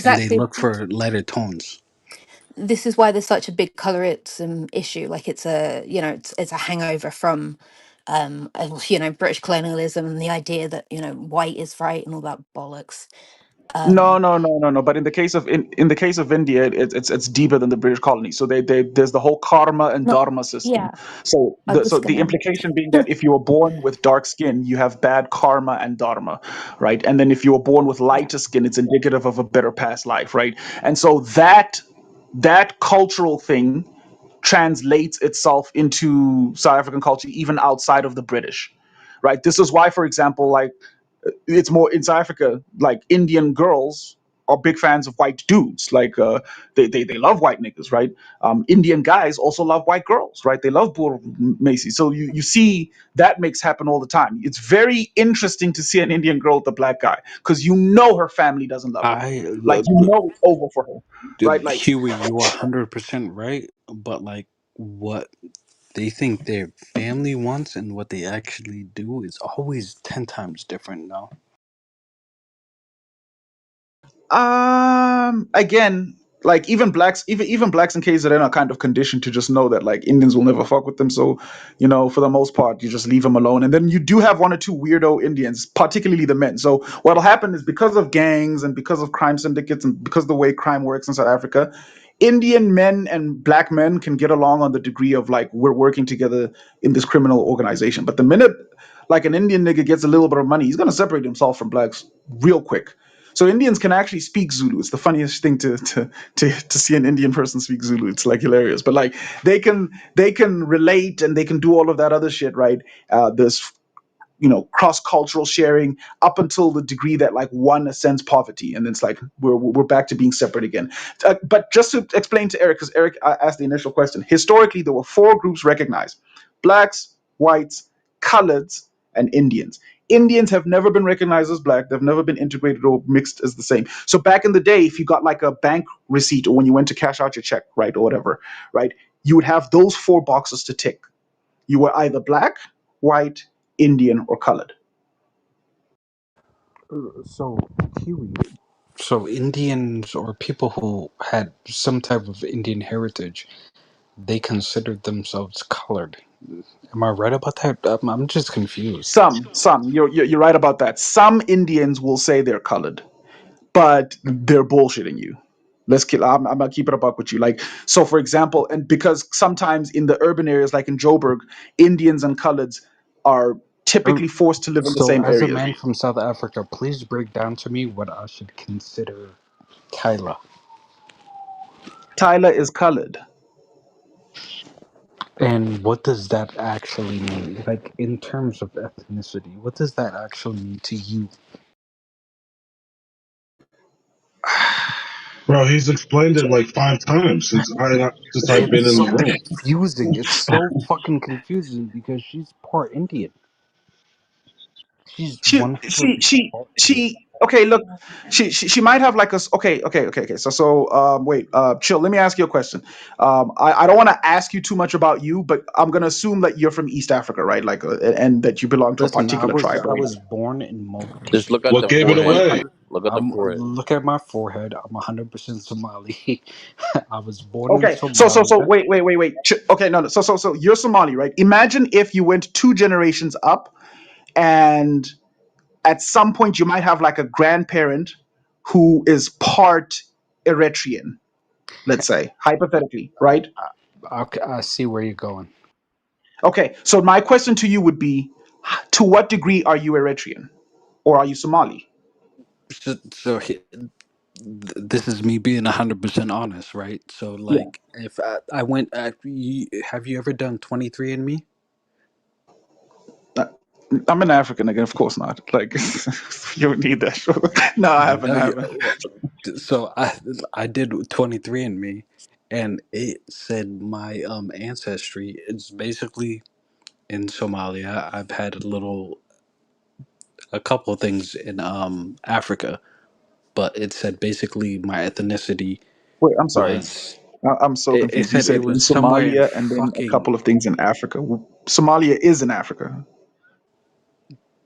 and they exactly. look for lighter tones. This is why there's such a big colorism issue. Like it's a, it's a hangover from, British colonialism and the idea that white is right and all that bollocks. No, Um, no, no, no, no. But in the case of India, it's deeper than the British colony. So there's the whole karma and not dharma system. yeah. So I was the gonna. implication being that if you were born with dark skin, you have bad karma and dharma, right? And then if you were born with Yeah. lighter skin, it's indicative of a better past life, right? And so that cultural thing translates itself into South African culture even outside of the British, right? This is why, for example, like it's more in South Africa, like Indian girls are big fans of white dudes. Like they love white niggas, right? Indian guys also love white girls, right? They love Bull Macy. So you see that makes happen all the time. It's very interesting to see an Indian girl with a black guy because you know her family doesn't love her. I Like you know it's over for her, right? Like Huey, you are 100% right, but like what they think their family wants and what they actually do is always 10 times different now. Again, like even blacks in KZN are kind of conditioned to just know that like Indians will never fuck with them. So, for the most part, you just leave them alone. And then you do have one or two weirdo Indians, particularly the men. So what'll happen is because of gangs and because of crime syndicates and because of the way crime works in South Africa, Indian men and black men can get along on the degree of like we're working together in this criminal organization. But the minute like an Indian nigga gets a little bit of money, he's gonna separate himself from blacks real quick. So Indians can actually speak Zulu. It's the funniest thing to see an Indian person speak Zulu. It's like hilarious. But like they can relate and they can do all of that other shit, right? There's cross cultural sharing up until the degree that like one ascends poverty, and then it's like we're back to being separate again. But just to explain to Eric, because Eric asked the initial question, historically there were four groups recognized: blacks, whites, coloreds, and Indians. Indians have never been recognized as black. They've never been integrated or mixed as the same. So back in the day, if you got like a bank receipt or when you went to cash out your check, right, or whatever, right, you would have those four boxes to tick. You were either black, white, Indian, or colored. So, Huey, so Indians or people who had some type of Indian heritage, they considered themselves colored. Am I right about that? I'm just confused. Some. You're right about that. Some Indians will say they're colored, but they're bullshitting you. I'm gonna keep it a buck with you. Like, so for example, and because sometimes in the urban areas, like in Joburg, Indians and coloreds are Oh, typically forced to live in the so, same as a areas. man from South Africa, please break down to me what I should consider Kyla. Tyler is colored. And what does that actually mean? Like, in terms of ethnicity, what does that actually mean to you? Bro, he's explained it like 5 times since I've been It's in the so room. confusing. It's so fucking confusing because she's part Indian. She's she 100% she she part Indian. she okay, look, she might have like a okay, so wait, chill, let me ask you a question. I don't want to ask you too much about you, but I'm gonna assume that you're from East Africa, right? Like and that you belong to a Listen, I particular was tribe, I right? was born in Mogadishu. Just look at What the gave it I'm forehead. 100. away? Look at the forehead. Look at my forehead. I'm 100% Somali. I was born in Okay, so Somalia. wait. Okay, no, no. So you're Somali, right? Imagine if you went two generations up, and at some point you might have like a grandparent who is part Eritrean, let's say, hypothetically, right? Okay, I see where you're going. Okay, so my question to you would be, to what degree are you Eritrean, or are you Somali? This is me being 100% honest, right? So, Yeah, like, if I went, have you ever done 23andMe? Uh, I'm an African again, of course not. Like, you don't need that. No, I haven't. No, I yeah. haven't. Well, so I did 23andMe, and it said my ancestry is basically in Somalia. I've had a couple of things in Africa, but it said basically my ethnicity Wait, I'm sorry. was. I'm so It confused. You said it said in was somewhere in Somalia and then a fucking couple of things in Africa. Somalia is in Africa.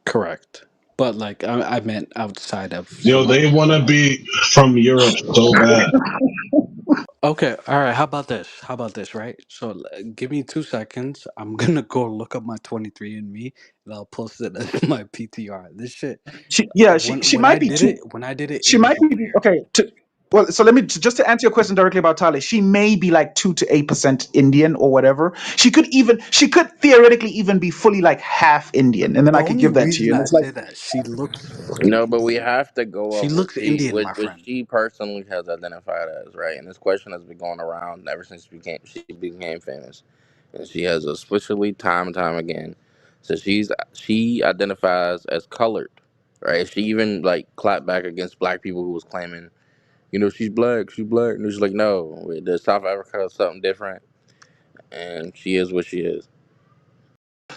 correct, but like I meant outside of Yo, Somalia. they want to be from Europe so bad. Okay, all right. How about this? Right. So give me 2 seconds. I'm gonna go look up my 23andMe, and I'll post it as my PTR. This shit. She might be too. When I did it, She it was might be weird. okay. Well, so let me just to answer your question directly about Tali. She may be like 2 to 8% Indian or whatever. She could theoretically even be fully like half Indian, and then The I could only give that to you. reason And I it's like, say that she looks fucking No, but we Indian. have to go She off what looks Indian, my what friend. she personally has identified as, right? And this question has been going around ever since she became famous, and she has explicitly time and time again. So she identifies as colored, right? She even like clapped back against black people who was claiming, she's black, and she's like, no, the South Africa is something different, and she is what she is.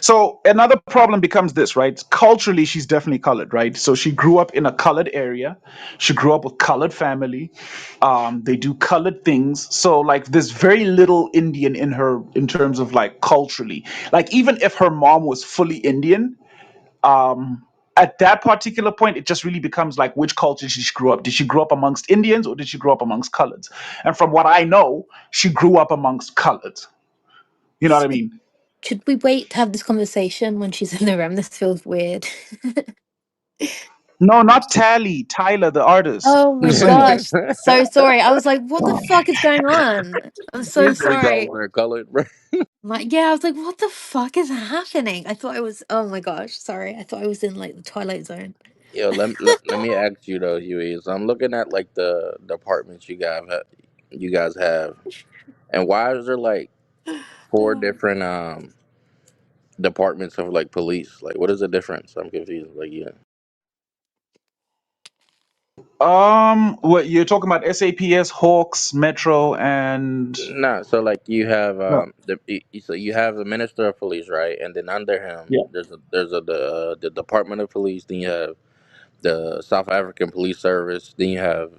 so another problem becomes this, right? Culturally, she's definitely colored, right? So she grew up in a colored area. She grew up with colored family. They do colored things. So like, there's very little Indian in her in terms of like culturally. Like, even if her mom was fully Indian, at that particular point, it just really becomes like, which culture did she grow up? Did she grow up amongst Indians or did she grow up amongst coloreds? And from what I know, she grew up amongst coloreds. You know what I Should, mean? should we wait to have this conversation when she's in the room? This feels weird. No, not Tally, Tyler, the artist. Oh my Just saying. gosh. So sorry. I was like, what the fuck is going on? I'm so He's really sorry. calling her colored, bro. Like, yeah, I was like, what the fuck is happening? I thought I was, oh my gosh, sorry. I thought I was in like the Twilight Zone. Yo, let me ask you though, Huey. So I'm looking at like the departments you guys have, and why is there like four different departments of like police? Like, what is the difference? I'm confused. Like, yeah, What you're talking about? SAPS, Hawks, Metro, and nah. So like you have no, so you have the minister of police, right? And then under him, yeah. there's the Department of Police. Then you have the South African Police Service. Then you have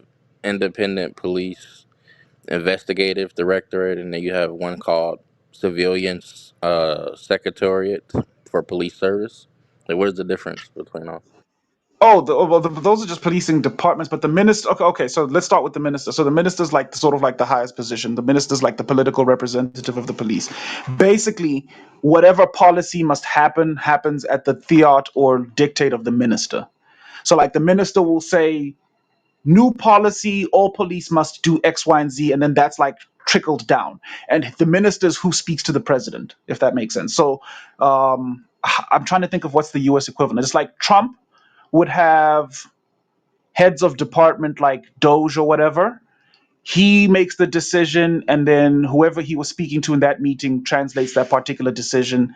Independent Police Investigative Directorate, and then you have one called Civilians Secretariat for Police Service. Like, what is the difference between all? Those are just policing departments. But the minister. Okay, okay. So let's start with the minister. So the minister's like sort of like the highest position. The minister's like the political representative of the police. Basically, whatever policy must happen happens at the fiat or dictate of the minister. So like the minister will say, new policy, all police must do X, Y, and Z, and then that's like trickled down. And the ministers who speaks to the president, if that makes sense. So I'm trying to think of what's the U.S. equivalent. It's like Trump would have heads of department like Doge or whatever. He makes the decision, and then whoever he was speaking to in that meeting translates that particular decision,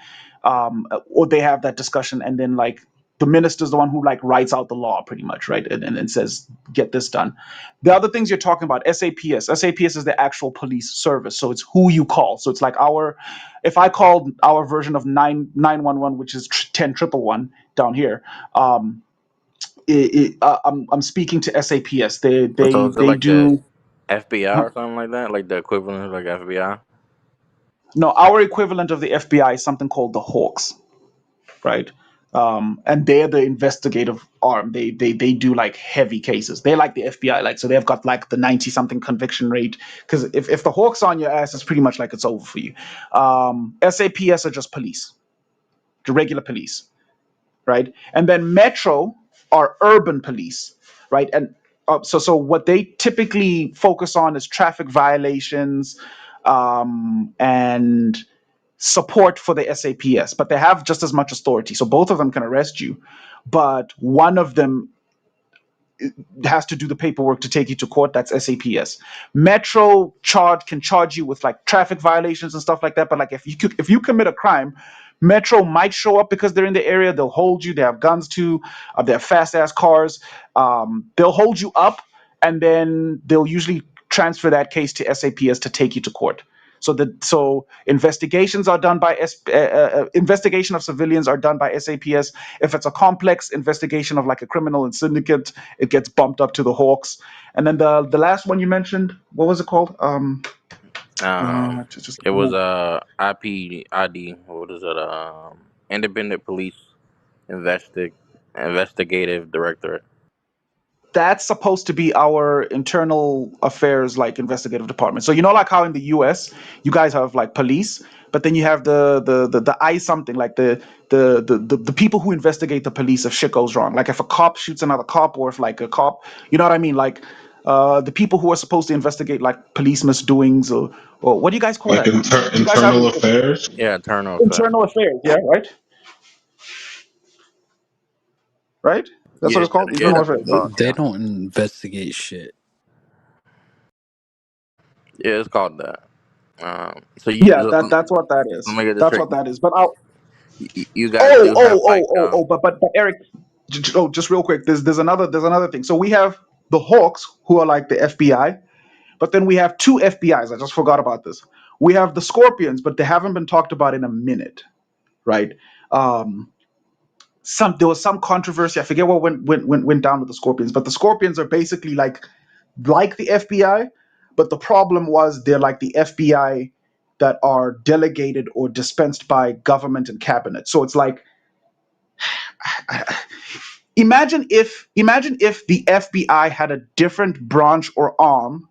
or they have that discussion, and then like the minister's the one who like writes out the law pretty much, right? And says, get this done. The other things you're talking about, SAPS is the actual police service, so it's who you call. So it's like our, if I called our version of 911, which is 10111 down here, I'm speaking to SAPS. They So they is it they like the do. FBI Huh? or something like that? Like the equivalent of like FBI? No, our equivalent of the FBI is something called the Hawks, right? And they're the investigative arm. They do like heavy cases. They're like the FBI, like so they've got like the 90 something conviction rate. Because if the Hawks on your ass, it's pretty much like it's over for you. SAPS are just police, the regular police, right? And then Metro are urban police, right? And so what they typically focus on is traffic violations, and support for the SAPS, but they have just as much authority. So both of them can arrest you, but one of them has to do the paperwork to take you to court. That's SAPS. Metro charge can charge you with like traffic violations and stuff like that. But like if you commit a crime, Metro might show up because they're in the area. They'll hold you. They have guns too. They have fast ass cars. They'll hold you up, and then they'll usually transfer that case to SAPS to take you to court. So investigations are done by investigation of civilians are done by SAPS. If it's a complex investigation of like a criminal and syndicate, it gets bumped up to the Hawks. And then the last one you mentioned, what was it called? Um, Just it was IPID. What is it? Independent Police Investigative Directorate. that's supposed to be our internal affairs like investigative department. So you know like how in the US you guys have like police, but then you have the I something like the people who investigate the police if shit goes wrong. Like if a cop shoots another cop, or if like a cop, you know what I mean? Like the people who are supposed to investigate like police misdoings, or what do you guys call Like that? Do you guys have internal affairs. Yeah, internal affairs. internal affairs? Yeah, right? Right? That's what Yeah, it's called, yeah, internal that's what affairs. it's called. They Yeah, don't investigate shit. yeah, it's called that. So Yeah, that's what that let is. me get this That's straight. what that is. But I, You guys oh, do have oh, like oh, oh, oh, but Eric, just real quick. There's another thing. So we have the Hawks who are like the FBI, but then we have two FBI's. I just forgot about this. We have the Scorpions, but they haven't been talked about in a minute, right? Um, there was some controversy. I forget what went down with the Scorpions, but the Scorpions are basically like the FBI, but the problem was they're like the FBI that are delegated or dispensed by government and cabinet. So it's like imagine if the FBI had a different branch or arm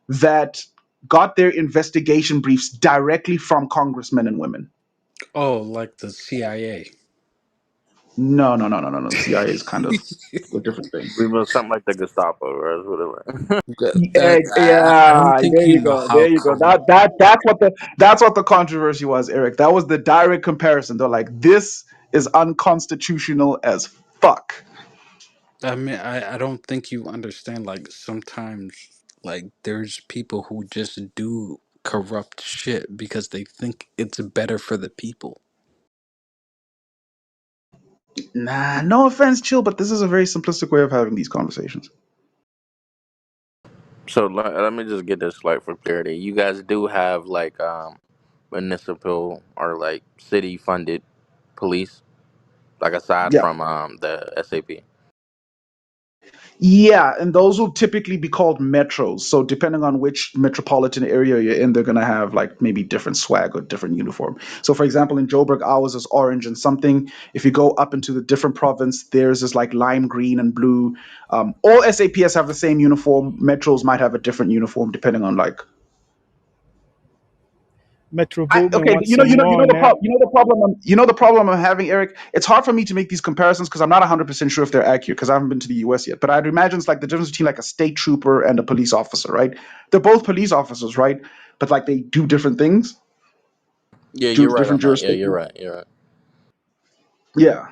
that got their investigation briefs directly from congressmen and women. Oh, like the CIA. No, no, no, no, no, no. The CIA is kind of a different thing. we was something like the Gestapo, right? That's what it was. Yeah, I don't think there you you know go. how There you go. corrupt. That's what the controversy was, Eric. That was the direct comparison. They're like, this is unconstitutional as fuck. I mean, I don't think you understand. Like sometimes, like there's people who just do corrupt shit because they think it's better for the people. Nah, no offense, chill, but this is a very simplistic way of having these conversations. So let me just get this like for clarity. You guys do have like municipal or like city funded police, like aside Yeah. from the SAP. Yeah, and those will typically be called metros. So depending on which metropolitan area you're in, they're gonna have like maybe different swag or different uniform. So for example, in Joburg, ours is orange and something. If you go up into the different province, theirs is like lime green and blue. All SAPS have the same uniform. Metros might have a different uniform depending on like Metro Boomin okay, wants some more now. the problem I'm having, Eric. It's hard for me to make these comparisons because I'm not 100% sure if they're accurate because I haven't been to the U.S. yet. But I'd imagine it's like the difference between like a state trooper and a police officer, right? They're both police officers, right? But like they do different things, Yeah, you're right different on that. Yeah, you're jurisdictions. right. You're right. Yeah.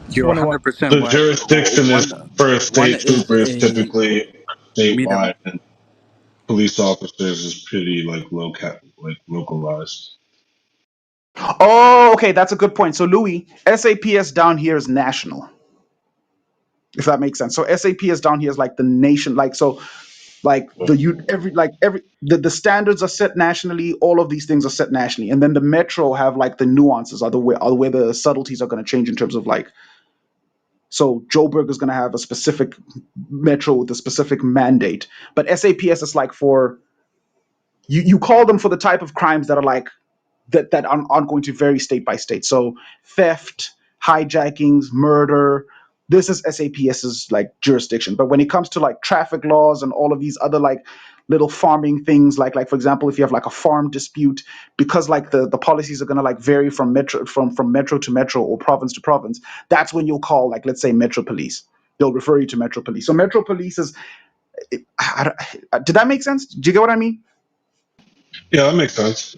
You're Wonder what? 100% The right. jurisdiction is for a One state is trooper is a typically minimum. statewide, and police officers is pretty like like localized. Oh, okay, that's a good point. So Louis, SAPS down here is national, if that makes sense. So SAPS down here is like the nation, like so. Like the standards are set nationally, all of these things are set nationally, and then the metro have like the nuances, are where the subtleties are going to change in terms of like, so Joburg is going to have a specific metro with a specific mandate, but SAPS is like for you call them for the type of crimes that are like that aren't going to vary state by state. So theft, hijackings, murder. This is SAPS's like jurisdiction. But when it comes to like traffic laws and all of these other like little farming things, like for example, if you have like a farm dispute, because like the policies are gonna like vary from metro to metro or province to province, that's when you'll call like let's say Metro Police. They'll refer you to Metro Police. So Metro Police is. Did that make sense? Do you get what I mean? Yeah, that makes sense.